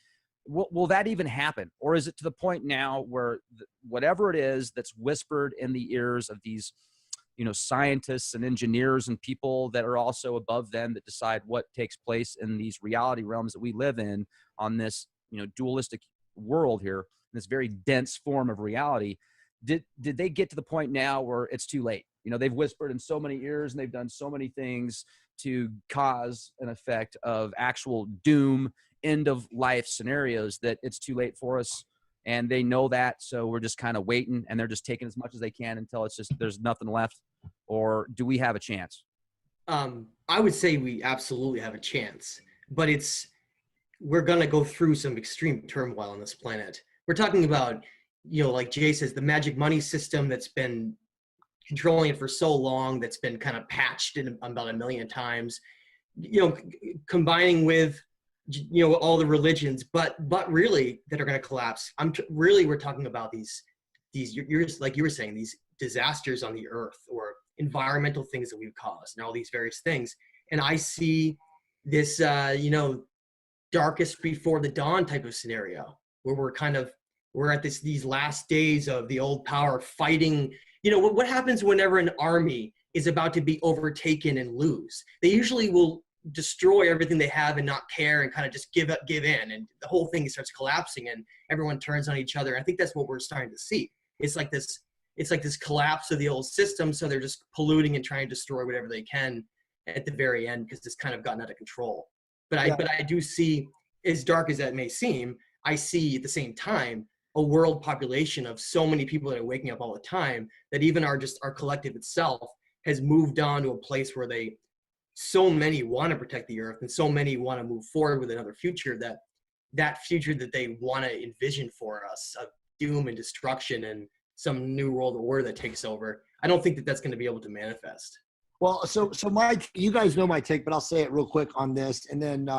Will that even happen? Or is it to the point now where whatever it is that's whispered in the ears of these, scientists and engineers and people that are also above them that decide what takes place in these reality realms that we live in on this, dualistic world here, this very dense form of reality, did they get to the point now where it's too late? They've whispered in so many ears and they've done so many things to cause an effect of actual doom, end of life scenarios, that it's too late for us. And they know that. So we're just kind of waiting, and they're just taking as much as they can until it's just, there's nothing left. Or do we have a chance? I would say we absolutely have a chance, but we're going to go through some extreme turmoil on this planet. We're talking about, like Jay says, the magic money system that's been controlling it for so long, that's been kind of patched in about 1 million times, combining with, all the religions, but really that are going to collapse. We're talking about these, you're like you were saying, these disasters on the earth or environmental things that we've caused and all these various things. And I see this, darkest before the dawn type of scenario where we're at these last days of the old power fighting. What happens whenever an army is about to be overtaken and lose? They usually will destroy everything they have and not care and kind of just give in, and the whole thing starts collapsing and everyone turns on each other. I think that's what we're starting to see. It's like this collapse of the old system, so they're just polluting and trying to destroy whatever they can at the very end, because it's kind of gotten out of control. But I do see, as dark as that may seem, I see at the same time a world population of so many people that are waking up all the time, that even our collective itself has moved on to a place where so many want to protect the earth and so many want to move forward with another future, that future that they want to envision for us of doom and destruction and some new world order that takes over. I don't think that that's going to be able to manifest. Well, so Mike, you guys know my take, but I'll say it real quick on this, and then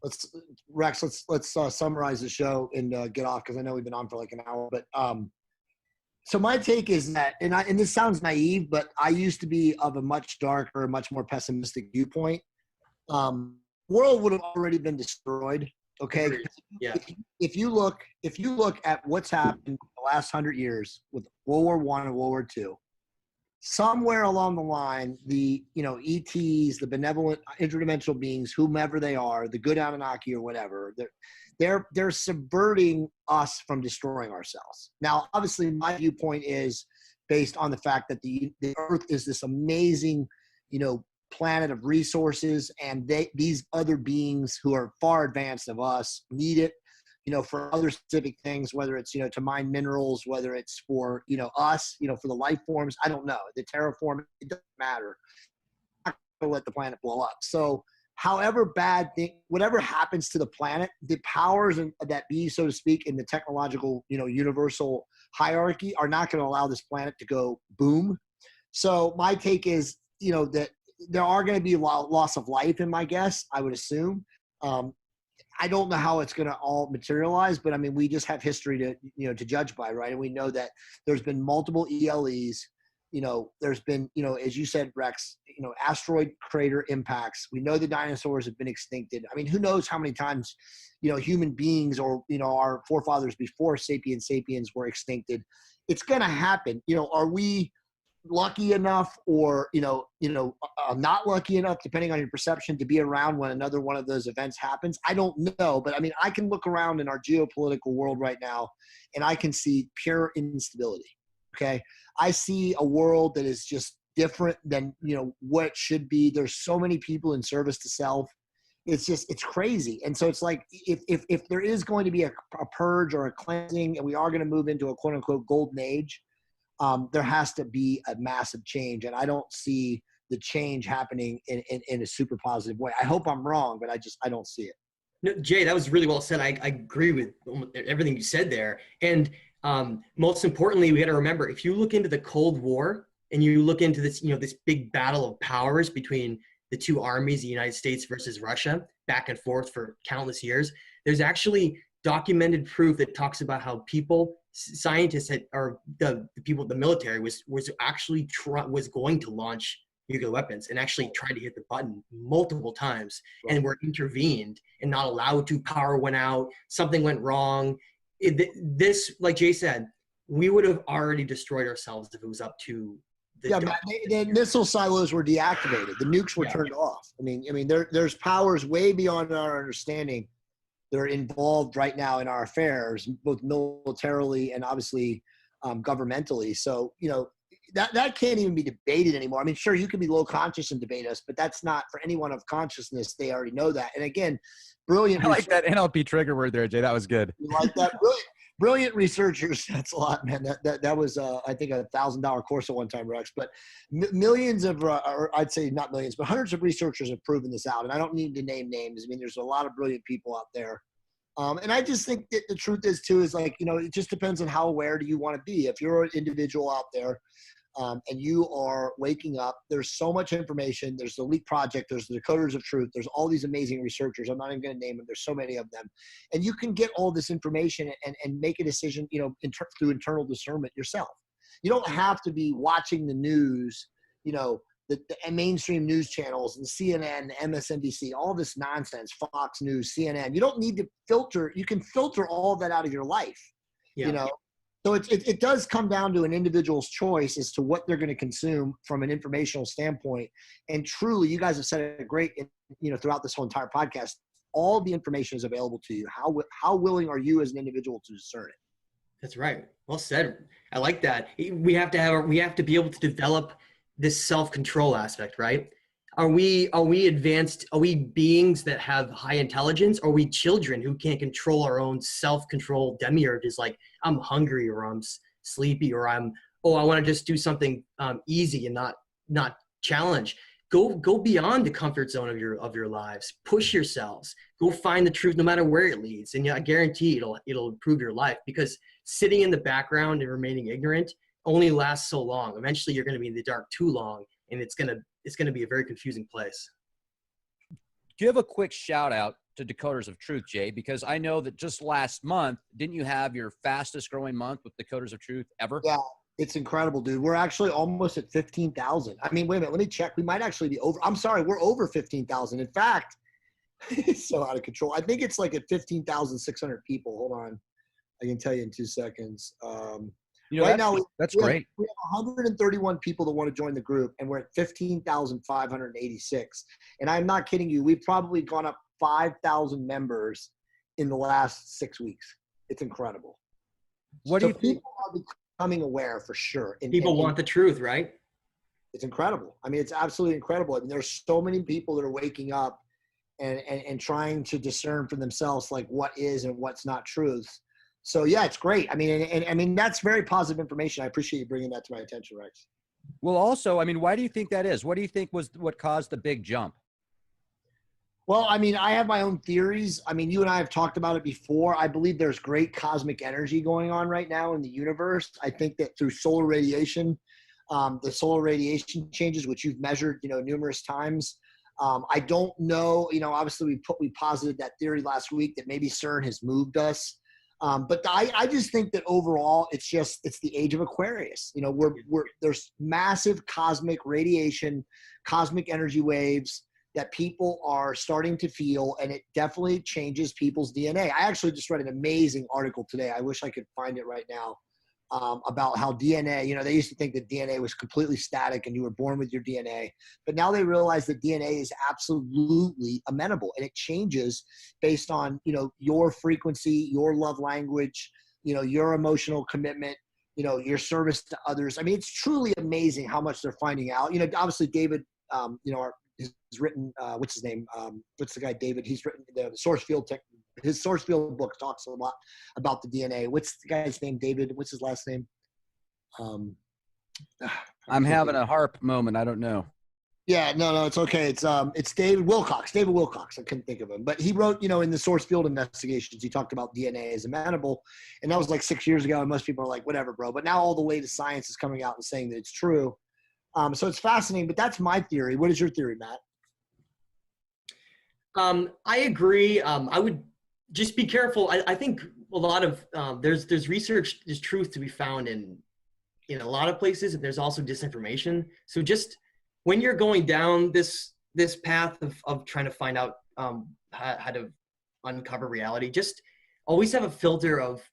let's summarize the show and get off, because I know we've been on for like an hour. But so my take is that, and this sounds naive, but I used to be of a much darker, much more pessimistic viewpoint. World would have already been destroyed. Okay. Yeah. If you look at what's happened in the last 100 years with World War I and World War II, somewhere along the line, the ETs, the benevolent interdimensional beings, whomever they are, the good Anunnaki or whatever, they're subverting us from destroying ourselves. Now, obviously, my viewpoint is based on the fact that the Earth is this amazing, planet of resources, and these other beings who are far advanced of us need it, for other specific things, whether it's, to mine minerals, whether it's for, us, for the life forms. I don't know. The terraform, it doesn't matter. I'm not going to let the planet blow up. So however whatever happens to the planet, the powers that be, so to speak, in the technological, universal hierarchy are not going to allow this planet to go boom. So my take is, that there are going to be a loss of life in my guess, I would assume. I don't know how it's going to all materialize, but I mean, we just have history to judge by, right? And we know that there's been multiple ELEs. There's been, as you said, Rex, asteroid crater impacts. We know the dinosaurs have been extincted. I mean, who knows how many times, human beings or, our forefathers before sapiens were extincted. It's going to happen. Are we lucky enough or, not lucky enough, depending on your perception, to be around when another one of those events happens? I don't know. But I mean, I can look around in our geopolitical world right now and I can see pure instability. Okay. I see a world that is just different than, what it should be. There's so many people in service to self. It's crazy. And so it's like, if there is going to be a purge or a cleansing and we are going to move into a quote unquote golden age, there has to be a massive change. And I don't see the change happening in a super positive way. I hope I'm wrong, but I don't see it. No, Jay, that was really well said. I agree with everything you said there. And most importantly, we got to remember, if you look into the Cold War and you look into this, this big battle of powers between the two armies, the United States versus Russia, back and forth for countless years, there's actually documented proof that talks about how scientists or the people, the military was actually was going to launch nuclear weapons and actually tried to hit the button multiple times and were intervened and not allowed to. Power went out, something went wrong. This, like Jay said, we would have already destroyed ourselves if it was up to the missile silos were deactivated. The nukes were turned off. I mean, there's powers way beyond our understanding that are involved right now in our affairs, both militarily and obviously governmentally. So, that can't even be debated anymore. I mean, sure, you can be low conscious and debate us, but that's not for anyone of consciousness. They already know that. And again, brilliant. I like that NLP trigger word there, Jay. That was good. You like that? Brilliant researchers. That's a lot, man. That was, I think, $1,000 course at one time, Rex. But millions of, or I'd say not millions, but hundreds of researchers have proven this out. And I don't need to name names. I mean, there's a lot of brilliant people out there. And I just think that the truth is, too, is like, it just depends on how aware do you want to be. If you're an individual out there, and you are waking up, there's so much information. There's the Leak Project. There's the Decoders of Truth. There's all these amazing researchers. I'm not even going to name them. There's so many of them. And you can get all this information and make a decision, through internal discernment yourself. You don't have to be watching the news, the mainstream news channels and CNN, MSNBC, all this nonsense, Fox News, CNN. You don't need to filter. You can filter all that out of your life, So it does come down to an individual's choice as to what they're going to consume from an informational standpoint. And truly, you guys have said it great, throughout this whole entire podcast. All the information is available to you. How willing are you as an individual to discern it? That's right. Well said. I like that. We have to be able to develop this self-control aspect, right? Are we advanced? Are we beings that have high intelligence? Or are we children who can't control our own self-control demiurges? Like, I'm hungry, or I'm sleepy, or I want to just do something easy and not challenge. Go beyond the comfort zone of your lives. Push yourselves. Go find the truth, no matter where it leads. And I guarantee it'll improve your life, because sitting in the background and remaining ignorant only lasts so long. Eventually, you're going to be in the dark too long, and it's going to be a very confusing place. Give a quick shout out to Decoders of Truth, Jay, because I know that just last month, didn't you have your fastest growing month with Decoders of Truth ever? Yeah, it's incredible, dude. We're actually almost at 15,000. I mean, wait a minute, let me check. We might actually be over. I'm sorry, we're over 15,000. In fact, it's so out of control. I think it's like at 15,600 people. Hold on. I can tell you in 2 seconds. Right now, that's great. We have 131 people that want to join the group, and we're at 15,586. And I'm not kidding you. We've probably gone up 5,000 members in the last 6 weeks. It's incredible. What do you think? People are becoming aware for sure. People want the truth, right? It's incredible. I mean, it's absolutely incredible. I mean, there's so many people that are waking up and trying to discern for themselves, like, what is and what's not truth. So yeah, it's great. I mean, and I mean, that's very positive information. I appreciate you bringing that to my attention, Rex. Well, also, I mean, why do you think that is? What do you think was what caused the big jump? Well, I mean, I have my own theories. I mean, you and I have talked about it before. I believe there's great cosmic energy going on right now in the universe. I think that through solar radiation, the solar radiation changes, which you've measured, numerous times. I don't know, obviously we posited that theory last week that maybe CERN has moved us. But I just think that overall, it's the age of Aquarius. There's massive cosmic radiation, cosmic energy waves that people are starting to feel, and it definitely changes people's DNA. I actually just read an amazing article today. I wish I could find it right now, about how DNA, they used to think that DNA was completely static and you were born with your DNA, but now they realize that DNA is absolutely amenable, and it changes based on, your frequency, your love language, your emotional commitment, your service to others. I mean, it's truly amazing how much they're finding out. Obviously David, he's written, what's his name? What's the guy, David? He's written the source field his source field book talks a lot about the DNA. What's the guy's name? David, what's his last name? I'm having a harp moment. I don't know. Yeah, no, it's okay. It's David Wilcox. David Wilcox. I couldn't think of him, but he wrote, in the source field investigations, he talked about DNA as amenable, and that was like 6 years ago. And most people are like, whatever, bro. But now all the latest science is coming out and saying that it's true. So it's fascinating, but that's my theory. What is your theory, Matt? I agree. I would just be careful. I think a lot of there's research, there's truth to be found in a lot of places, and there's also disinformation. So just when you're going down this path of trying to find out how to uncover reality, just always have a filter of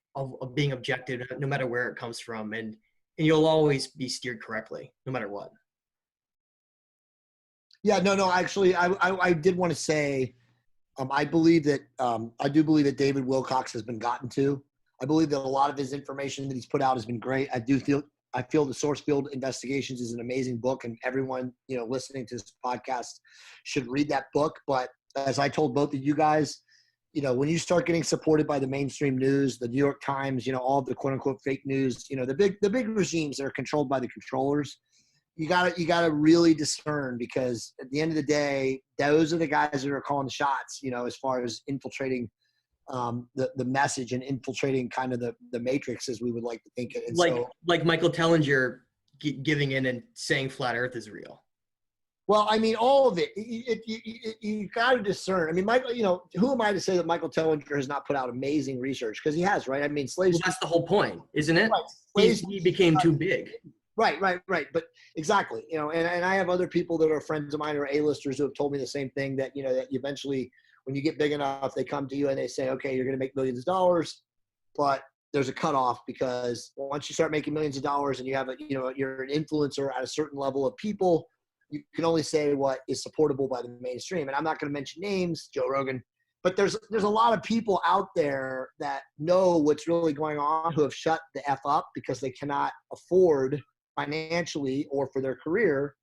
being objective, no matter where it comes from, and you'll always be steered correctly, no matter what. Yeah, no, actually, I did want to say, I do believe that David Wilcox has been gotten to. I believe that a lot of his information that he's put out has been great. I feel the Source Field Investigations is an amazing book, and everyone, listening to this podcast should read that book. But as I told both of you guys, when you start getting supported by the mainstream news, the New York Times, all of the quote unquote fake news, the big regimes that are controlled by the controllers, you gotta really discern, because at the end of the day, those are the guys that are calling the shots, as far as infiltrating the message and infiltrating kind of the matrix, as we would like to think it. And like Michael Tellinger giving in and saying flat Earth is real. Well, I mean, all of it. You got to discern. I mean, Michael, who am I to say that Michael Tellinger has not put out amazing research? Because he has, right? I mean, slaves. Well, that's the whole point, isn't it? Right. He became too big. Right. But exactly, and I have other people that are friends of mine or A-listers who have told me the same thing, that, that eventually when you get big enough, they come to you and they say, okay, you're going to make millions of dollars, but there's a cutoff, because once you start making millions of dollars and you have you're an influencer at a certain level of people, you can only say what is supportable by the mainstream. And I'm not going to mention names, Joe Rogan, but there's a lot of people out there that know what's really going on, who have shut the F up because they cannot afford financially or for their career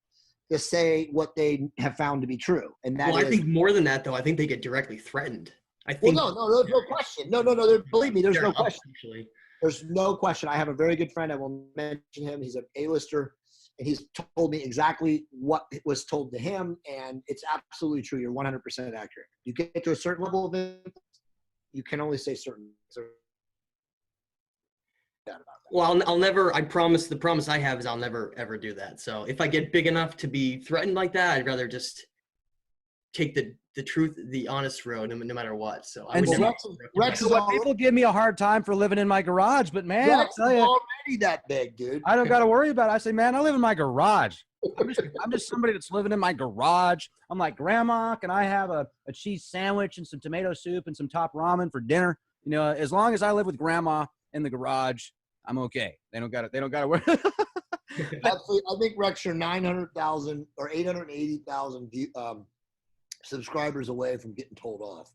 to say what they have found to be true. And that I think more than that, though, I think they get directly threatened. I think. Well, no, there's no question. No, believe me, there's no question. Actually. There's no question. I have a very good friend. I will mention him. He's an A-lister, and he's told me exactly what was told to him, and it's absolutely true. You're 100% accurate. You get to a certain level of influence, you can only say certain. Well, I'll never. I promise. The promise I have is I'll never ever do that. So if I get big enough to be threatened like that, I'd rather just take the truth, the honest road, no matter what. So I would never. Rex is people give me a hard time for living in my garage, but man, Rex I tell you, already that big, dude. I don't got to worry about it. I say, man, I live in my garage. I'm just somebody that's living in my garage. I'm like, Grandma, can I have a cheese sandwich and some tomato soup and some top ramen for dinner? As long as I live with Grandma in the garage, I'm okay. They don't got to worry. Absolutely. I think Rex, you're 900,000 or 880,000 subscribers away from getting told off.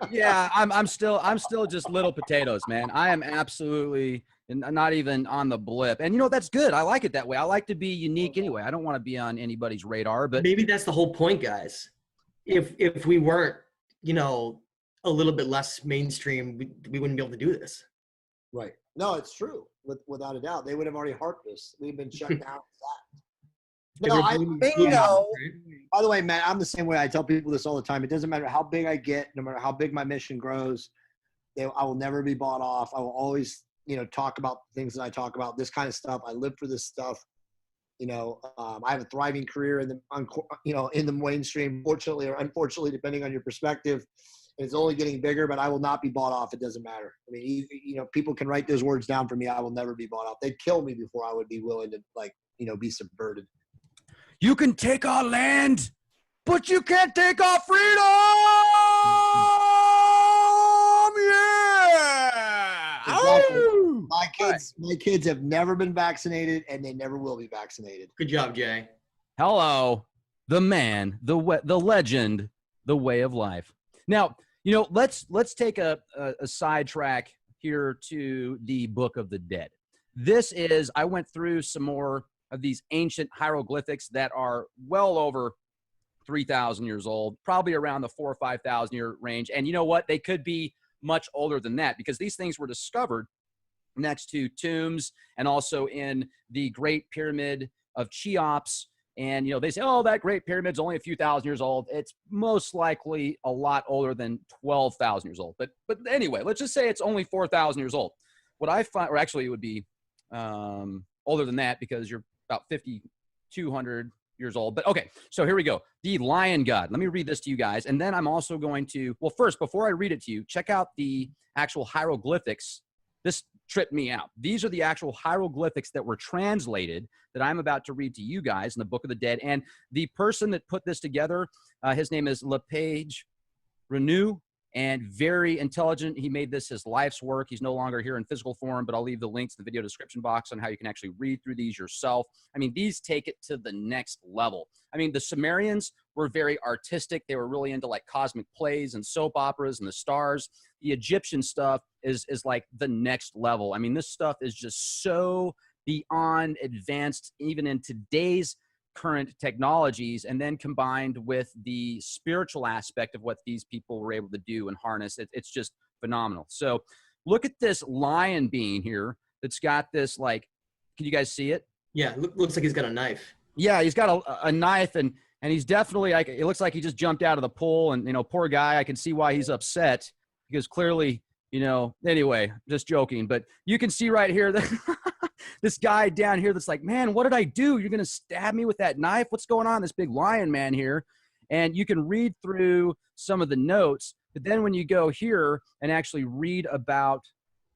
Yeah, I'm still just little potatoes, man. I am absolutely not even on the blip. And that's good. I like it that way. I like to be unique anyway. I don't want to be on anybody's radar, but maybe that's the whole point, guys. If we weren't, a little bit less mainstream, we wouldn't be able to do this. Right. No, it's true. Without a doubt, they would have already harped us. We've been shut down. No, Everyone- bingo. right? By the way, man, I'm the same way. I tell people this all the time. It doesn't matter how big I get, no matter how big my mission grows. I will never be bought off. I will always, talk about things that I talk about. This kind of stuff. I live for this stuff. I have a thriving career in the mainstream, fortunately or unfortunately, depending on your perspective. And it's only getting bigger, but I will not be bought off. It doesn't matter. I mean, people can write those words down for me. I will never be bought off. They'd kill me before I would be willing to, be subverted. You can take our land, but you can't take our freedom. Yeah. Exactly. Ow! My kids have never been vaccinated, and they never will be vaccinated. Good job, Jay. Hello, the man, the legend, the way of life. Now, let's take a sidetrack here to the Book of the Dead. I went through some more of these ancient hieroglyphics that are well over 3,000 years old, probably around the 4,000 or 5,000 year range. And you know what? They could be much older than that because these things were discovered next to tombs and also in the Great Pyramid of Cheops. And, they say, oh, that Great Pyramid's only a few thousand years old. It's most likely a lot older than 12,000 years old. But anyway, let's just say it's only 4,000 years old. What I find, or actually it would be older than that because you're about 5,200 years old. But okay, so here we go. The lion god. Let me read this to you guys. And then I'm also going to, well, first, before I read it to you, check out the actual hieroglyphics. This tripped me out. These are the actual hieroglyphics that were translated that I'm about to read to you guys in the Book of the Dead. And the person that put this together, his name is LePage Renew, and very intelligent. He made this his life's work. He's no longer here in physical form, but I'll leave the links in the video description box on how you can actually read through these yourself. I mean, these take it to the next level. I mean, the Sumerians were very artistic. They were really into like cosmic plays and soap operas and the stars. The Egyptian stuff is like the next level. I mean, this stuff is just so beyond advanced, even in today's current technologies, and then combined with the spiritual aspect of what these people were able to do and harness. It's just phenomenal. So look at this lion being here that's got this, like, can you guys see it? Yeah, looks like he's got a knife. Yeah, he's got a knife, and he's definitely, like, it looks like he just jumped out of the pool, and, poor guy, I can see why he's upset, because clearly, anyway, just joking, but you can see right here that this guy down here that's like, man, what did I do? You're going to stab me with that knife? What's going on? This big lion man here. And you can read through some of the notes, but then when you go here and actually read about,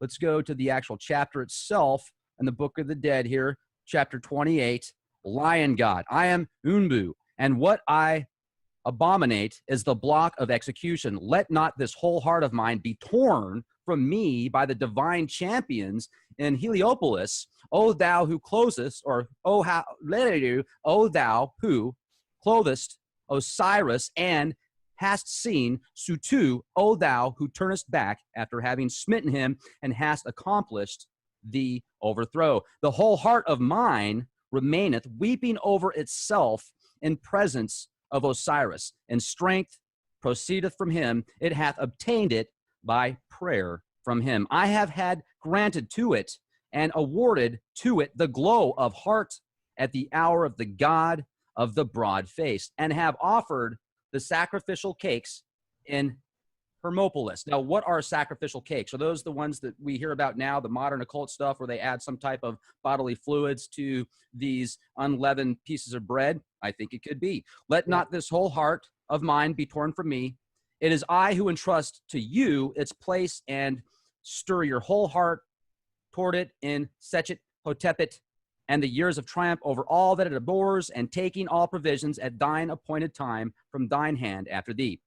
let's go to the actual chapter itself in the Book of the Dead here, chapter 28, Lion God. I am Unbu, and what I abominate is the block of execution. Let not this whole heart of mine be torn from me by the divine champions in Heliopolis. O thou who closest, or O thou who clothest Osiris and hast seen Sutu, O thou who turnest back after having smitten him and hast accomplished the overthrow. The whole heart of mine remaineth weeping over itself in presence of Osiris, and strength proceedeth from him. It hath obtained it by prayer from him. I have had granted to it and awarded to it the glow of heart at the hour of the God of the broad face, and have offered the sacrificial cakes in Hermopolis. Now, what are sacrificial cakes? Are those the ones that we hear about now, the modern occult stuff where they add some type of bodily fluids to these unleavened pieces of bread? I think it could be. Let not this whole heart of mine be torn from me. It is I who entrust to you its place, and stir your whole heart toward it in Sechet Hotepet, and the years of triumph over all that it abhors, and taking all provisions at thine appointed time from thine hand after thee.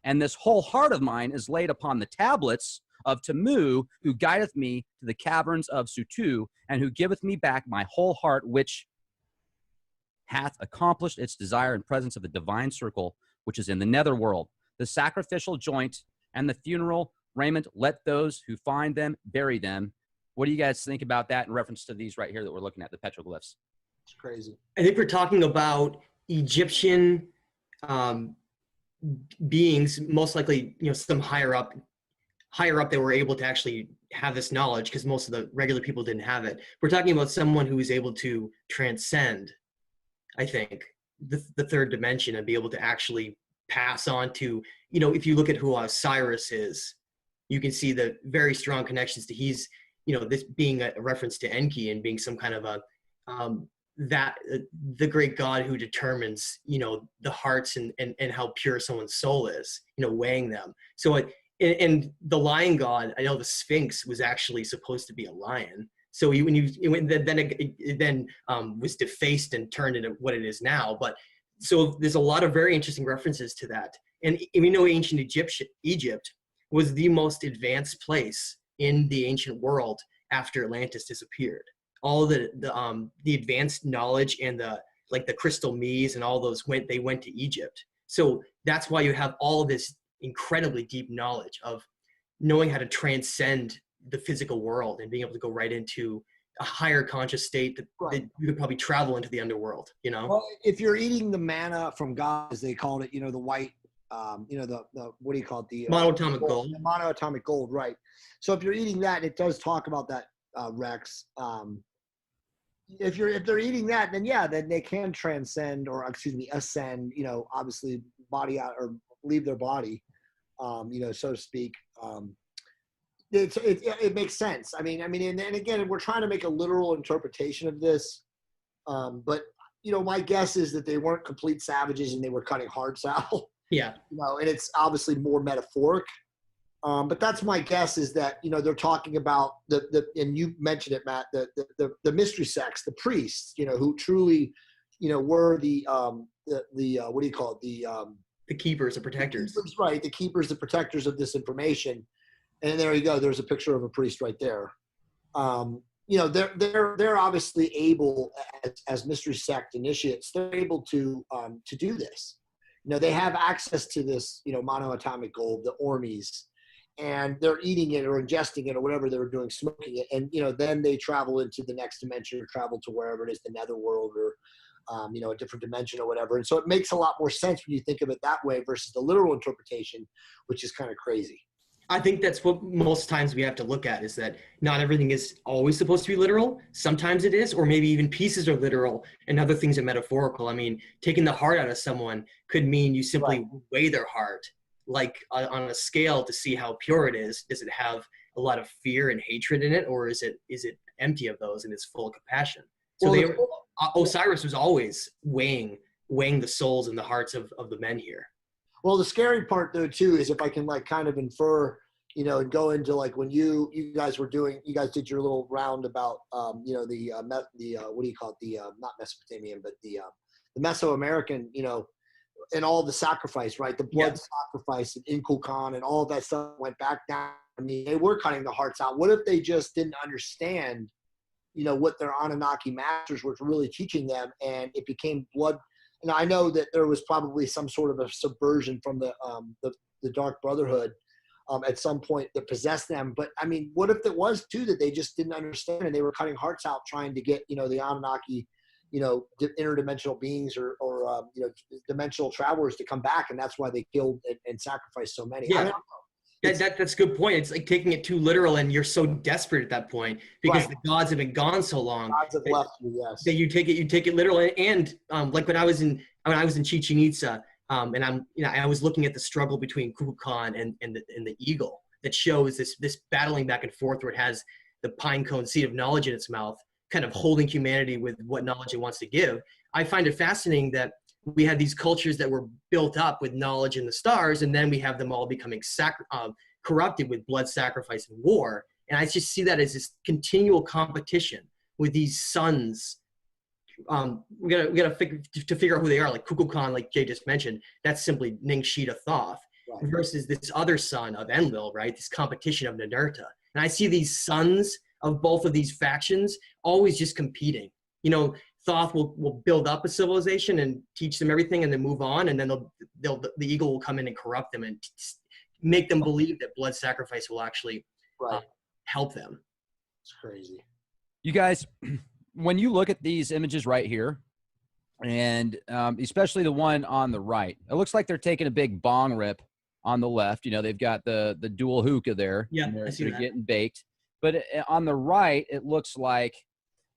And this whole heart of mine is laid upon the tablets of Tamu, who guideth me to the caverns of Sutu, and who giveth me back my whole heart, which hath accomplished its desire in presence of the divine circle, which is in the netherworld. The sacrificial joint and the funeral raiment, let those who find them bury them. What do you guys think about that in reference to these right here that we're looking at, the petroglyphs? It's crazy. I think we're talking about Egyptian beings, most likely, some higher up they were able to actually have this knowledge, because most of the regular people didn't have it. We're talking about someone who is able to transcend I think, the third dimension and be able to actually pass on to, if you look at who Osiris is, you can see the very strong connections to this being a reference to Enki and being some kind of the great god who determines, the hearts and how pure someone's soul is, weighing them. So and the lion god, I know the Sphinx was actually supposed to be a lion. So it then was defaced and turned into what it is now. But so there's a lot of very interesting references to that. And we know ancient Egypt was the most advanced place in the ancient world after Atlantis disappeared. All the advanced knowledge and the crystal maze and all those went to Egypt. So that's why you have all of this incredibly deep knowledge of knowing how to transcend the physical world and being able to go right into a higher conscious state that you could probably travel into the underworld, Well, if you're eating the manna from God, as they called it, the white, the what do you call it? The monoatomic gold. The monoatomic gold, right. So if you're eating that, it does talk about that, Rex. If they're eating that, then they can transcend, or ascend, obviously body out or leave their body, so to speak. It makes sense. I mean, and again, we're trying to make a literal interpretation of this, but my guess is that they weren't complete savages and they were cutting hearts out. Yeah. And it's obviously more metaphoric. But that's my guess, is that they're talking about and you mentioned it, Matt, the mystery sects, the priests, who truly, were the what do you call it, the keepers, the protectors, right? The keepers, the protectors of this information. And there you go. There's a picture of a priest right there. They're obviously able, as mystery sect initiates, they're able to do this. They have access to this, monoatomic gold, the Ormes, and they're eating it or ingesting it or whatever they're doing, smoking it. And, then they travel into the next dimension or travel to wherever it is, the netherworld or, a different dimension or whatever. And so it makes a lot more sense when you think of it that way versus the literal interpretation, which is kind of crazy. I think that's what most times we have to look at, is that not everything is always supposed to be literal. Sometimes it is, or maybe even pieces are literal and other things are metaphorical. I mean, taking the heart out of someone could mean you simply weigh their heart, like on a scale, to see how pure it is. Does it have a lot of fear and hatred in it, or is it empty of those and it's full of compassion? So Osiris was always weighing the souls and the hearts of the men here. Well, the scary part though too is, if I can kind of infer, and go into when you guys did your little round about what do you call it, not Mesopotamian, but the Mesoamerican, and all the sacrifice, right? The blood sacrifice and Inkulkan and all of that stuff went back down. I mean, they were cutting the hearts out. What if they just didn't understand, what their Anunnaki masters were really teaching them, and it became blood? And I know that there was probably some sort of a subversion from the Dark Brotherhood at some point that possessed them. But I mean, what if it was too that they just didn't understand and they were cutting hearts out trying to get, the Anunnaki, interdimensional beings or dimensional travelers to come back, and that's why they killed and sacrificed so many. Yeah. That's a good point. It's like taking it too literal, and you're so desperate at that point because the gods have been gone so long. Gods have left you, yes. That you take it literal. And like when I was in Chichen Itza, and I was looking at the struggle between Kukulkan and the eagle that shows this battling back and forth, where it has the pine cone seed of knowledge in its mouth, kind of holding humanity with what knowledge it wants to give. I find it fascinating that we had these cultures that were built up with knowledge in the stars, and then we have them all becoming corrupted with blood, sacrifice, and war. And I just see that as this continual competition with these sons. We gotta figure out who they are. Like Kukulkan, like Jay just mentioned, that's simply Ningshita Thoth, versus this other son of Enlil, right? This competition of Ninurta. And I see these sons of both of these factions always just competing. Thoth will build up a civilization and teach them everything and then move on, and then the eagle will come in and corrupt them and make them believe that blood sacrifice will actually help them. It's crazy. You guys, when you look at these images right here, and especially the one on the right, it looks like they're taking a big bong rip on the left. They've got the dual hookah there. Yeah, and I see they're that. getting baked. But on the right, it looks like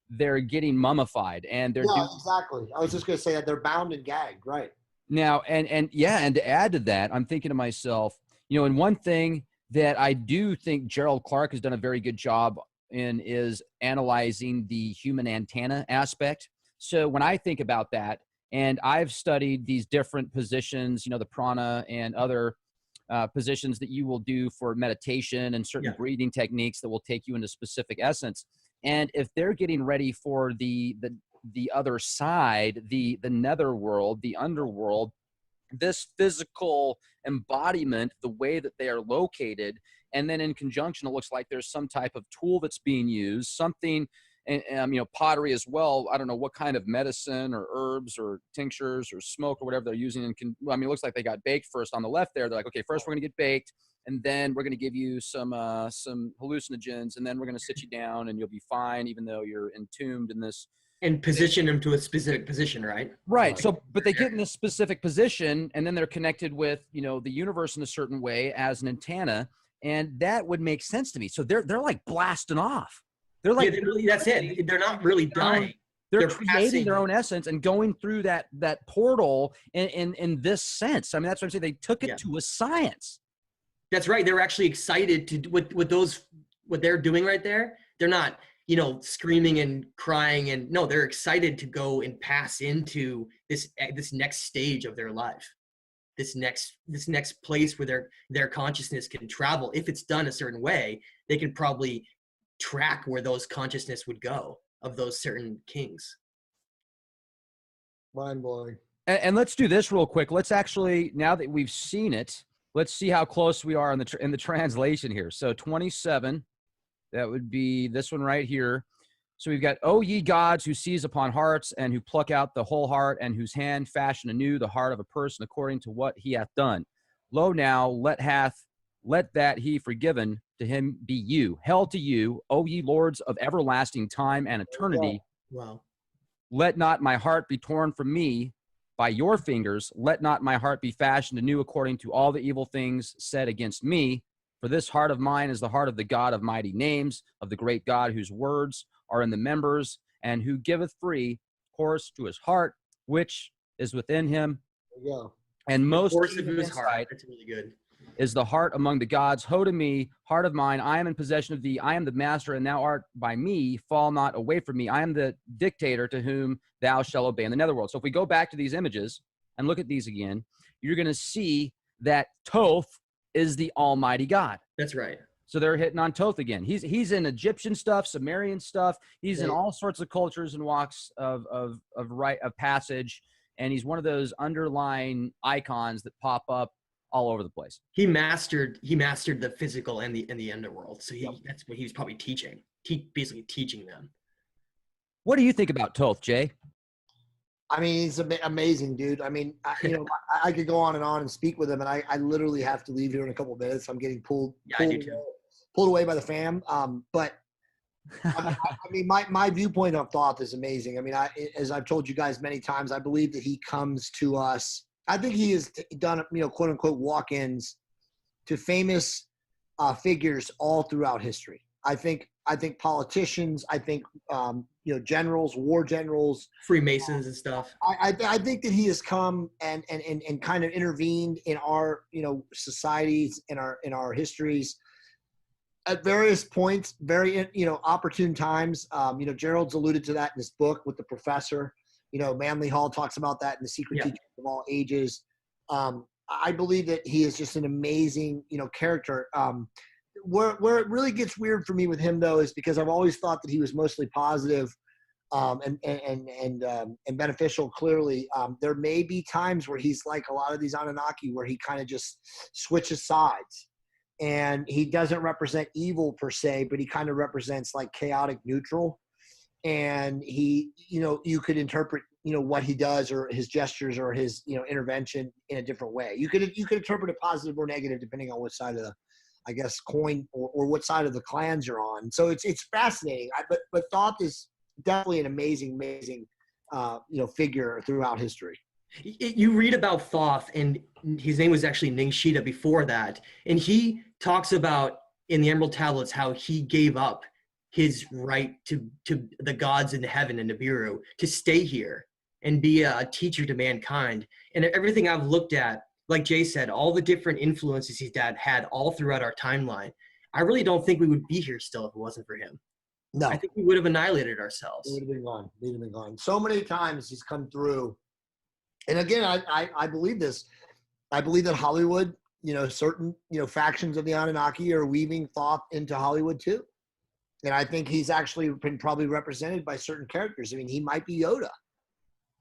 they're getting mummified, and they're exactly. I was just going to say that they're bound and gagged, right? Now, and to add to that, I'm thinking to myself, and one thing that I do think Gerald Clark has done a very good job in is analyzing the human antenna aspect. So when I think about that, and I've studied these different positions, the prana and other positions that you will do for meditation and certain breathing techniques that will take you into specific essence. And if they're getting ready for the other side, the netherworld, the underworld, this physical embodiment, the way that they are located, and then in conjunction, it looks like there's some type of tool that's being used, something, pottery as well. I don't know what kind of medicine or herbs or tinctures or smoke or whatever they're using. It looks like they got baked first on the left there. They're like, okay, first we're going to get baked, and then we're going to give you some hallucinogens, and then we're going to sit you down and you'll be fine, even though you're entombed in this. And position them to a specific position, right? Right. So, but they get in this specific position, and then they're connected with, the universe in a certain way as an antenna, and that would make sense to me. So they're like blasting off. They're like, that's it. They're not really dying. They're creating their own essence and going through that portal in this sense. I mean, that's what I'm saying. They took it to a science. That's right. They're actually excited to with what they're doing right there. They're not, screaming and crying, and no, they're excited to go and pass into this next stage of their life, this next place where their consciousness can travel. If it's done a certain way, they can probably track where those consciousness would go of those certain kings. Mind blowing. And let's do this real quick. Let's actually, now that we've seen it, let's see how close we are in the translation here. So 27. That would be this one right here. So we've got, O ye gods who seize upon hearts and who pluck out the whole heart and whose hand fashion anew the heart of a person according to what he hath done. Lo now, let that he forgiven to him be you. Hell to you, O ye lords of everlasting time and eternity. Wow. Let not my heart be torn from me by your fingers. Let not my heart be fashioned anew according to all the evil things said against me. For this heart of mine is the heart of the God of mighty names, of the great God whose words are in the members, and who giveth free course to his heart, which is within him. And most of his heart. That's really good. Is the heart among the gods. Ho to me, heart of mine, I am in possession of thee. I am the master, and thou art by me. Fall not away from me. I am the dictator to whom thou shalt obey in the netherworld. So if we go back to these images and look at these again, you're going to see that Thoth is the Almighty God. That's right. So they're hitting on Thoth again. He's in Egyptian stuff, Sumerian stuff. He's in all sorts of cultures and walks of passage, and he's one of those underlying icons that pop up all over the place. He mastered the physical and the underworld. So that's what he was probably teaching. Basically teaching them. What do you think about Thoth, Jay? I mean, he's amazing, dude. I mean, I could go on and speak with him, and I literally have to leave here in a couple of minutes. I'm getting pulled away by the fam. But I mean, my viewpoint of Thoth is amazing. I mean, as I've told you guys many times, I believe that he comes to us. I think he has done, quote unquote, walk-ins to famous figures all throughout history. I think politicians, I think, generals, war generals, Freemasons and stuff. I think that he has come and kind of intervened in our, societies, in our histories at various points, very, opportune times. Gerald's alluded to that in his book with the professor. Manly Hall talks about that in The Secret Teachings of All Ages. I believe that he is just an amazing, character. Where it really gets weird for me with him, though, is because I've always thought that he was mostly positive and beneficial. Clearly, there may be times where he's like a lot of these Anunnaki, where he kind of just switches sides, and he doesn't represent evil per se, but he kind of represents like chaotic neutral. And he, you could interpret, what he does or his gestures or his, intervention in a different way. You could interpret it positive or negative depending on which side of the, I guess, coin or what side of the clans you're on. So it's fascinating. But Thoth is definitely an amazing, figure throughout history. You read about Thoth, and his name was actually Ningshita before that. And he talks about in the Emerald Tablets how he gave up his right to the gods in heaven and Nibiru to stay here and be a teacher to mankind. And everything I've looked at, like Jay said, all the different influences his dad had all throughout our timeline, I really don't think we would be here still if it wasn't for him. No. I think we would have annihilated ourselves. It would have been gone. It would have been gone. So many times he's come through. And again, I believe this. I believe that Hollywood, certain, factions of the Anunnaki are weaving thought into Hollywood too. And I think he's actually been probably represented by certain characters. I mean, he might be Yoda.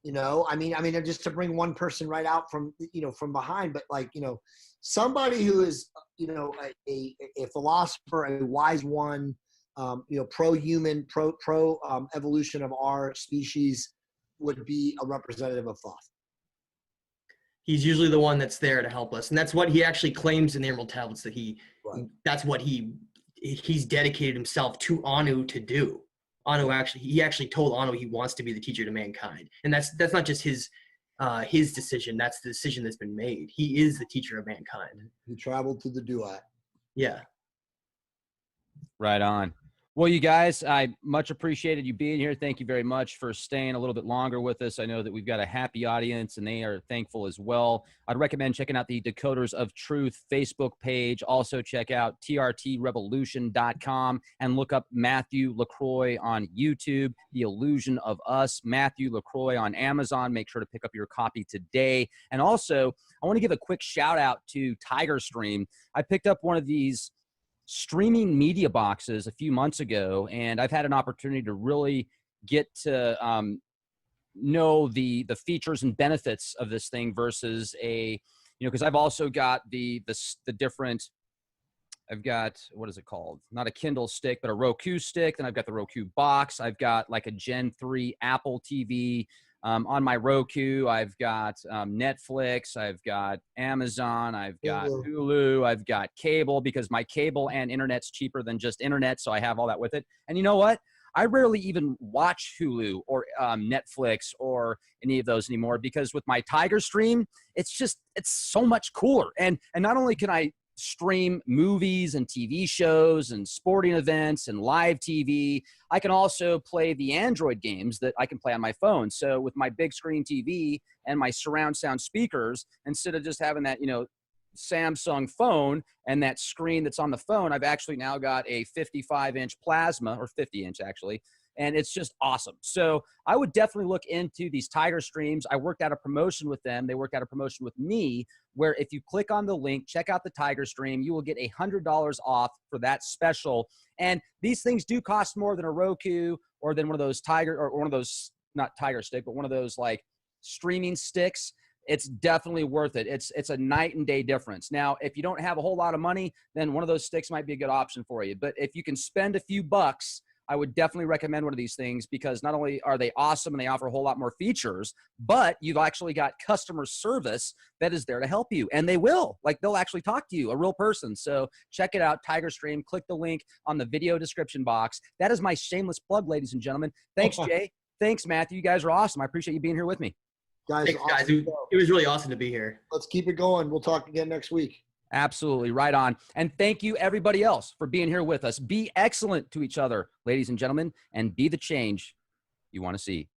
I mean, just to bring one person right out from, from behind, but like, somebody who is, a philosopher, a wise one, pro-human, pro evolution of our species would be a representative of Thoth. He's usually the one that's there to help us. And that's what he actually claims in the Emerald Tablets, that that's what he's dedicated himself to Anu to do. He actually told Anu he wants to be the teacher to mankind. And that's not just his decision. That's the decision that's been made. He is the teacher of mankind. He traveled to the Duat. Yeah. Right on. Well, you guys, I much appreciated you being here. Thank you very much for staying a little bit longer with us. I know that we've got a happy audience, and they are thankful as well. I'd recommend checking out the Decoders of Truth Facebook page. Also, check out trtrevolution.com and look up Matthew LaCroix on YouTube, The Illusion of Us, Matthew LaCroix on Amazon. Make sure to pick up your copy today. And also, I want to give a quick shout out to TigerStream. I picked up one of these streaming media boxes a few months ago, and I've had an opportunity to really get to know the features and benefits of this thing versus because I've also got the different, I've got, what is it called? Not a Kindle stick, but a Roku stick. Then I've got the Roku box. I've got like a Gen 3 Apple TV. On my Roku, I've got Netflix, I've got Amazon, I've got Hulu, I've got cable, because my cable and internet's cheaper than just internet, so I have all that with it. And you know what? I rarely even watch Hulu or Netflix or any of those anymore, because with my TigerStream, it's so much cooler. And not only can I stream movies and TV shows and sporting events and live TV, I can also play the Android games that I can play on my phone. So with my big screen TV and my surround sound speakers, instead of just having that, Samsung phone and that screen that's on the phone, I've actually now got a 55-inch plasma, or 50-inch actually, and it's just awesome. So I would definitely look into these TigerStreams. I worked out a promotion with them. They worked out a promotion with me, where if you click on the link, check out the TigerStream, you will get $100 off for that special. And these things do cost more than a Roku or than one of those not Tiger Stick, but one of those like streaming sticks. It's definitely worth it. It's a night and day difference. Now, if you don't have a whole lot of money, then one of those sticks might be a good option for you. But if you can spend a few bucks, I would definitely recommend one of these things, because not only are they awesome and they offer a whole lot more features, but you've actually got customer service that is there to help you. And they will. Like, they'll actually talk to you, a real person. So check it out, TigerStream. Click the link on the video description box. That is my shameless plug, ladies and gentlemen. Thanks, Jay. Thanks, Matthew. You guys are awesome. I appreciate you being here with me. Thanks, guys. It was really awesome to be here. Let's keep it going. We'll talk again next week. Absolutely. Right on. And thank you, everybody else, for being here with us. Be excellent to each other, ladies and gentlemen, and be the change you want to see.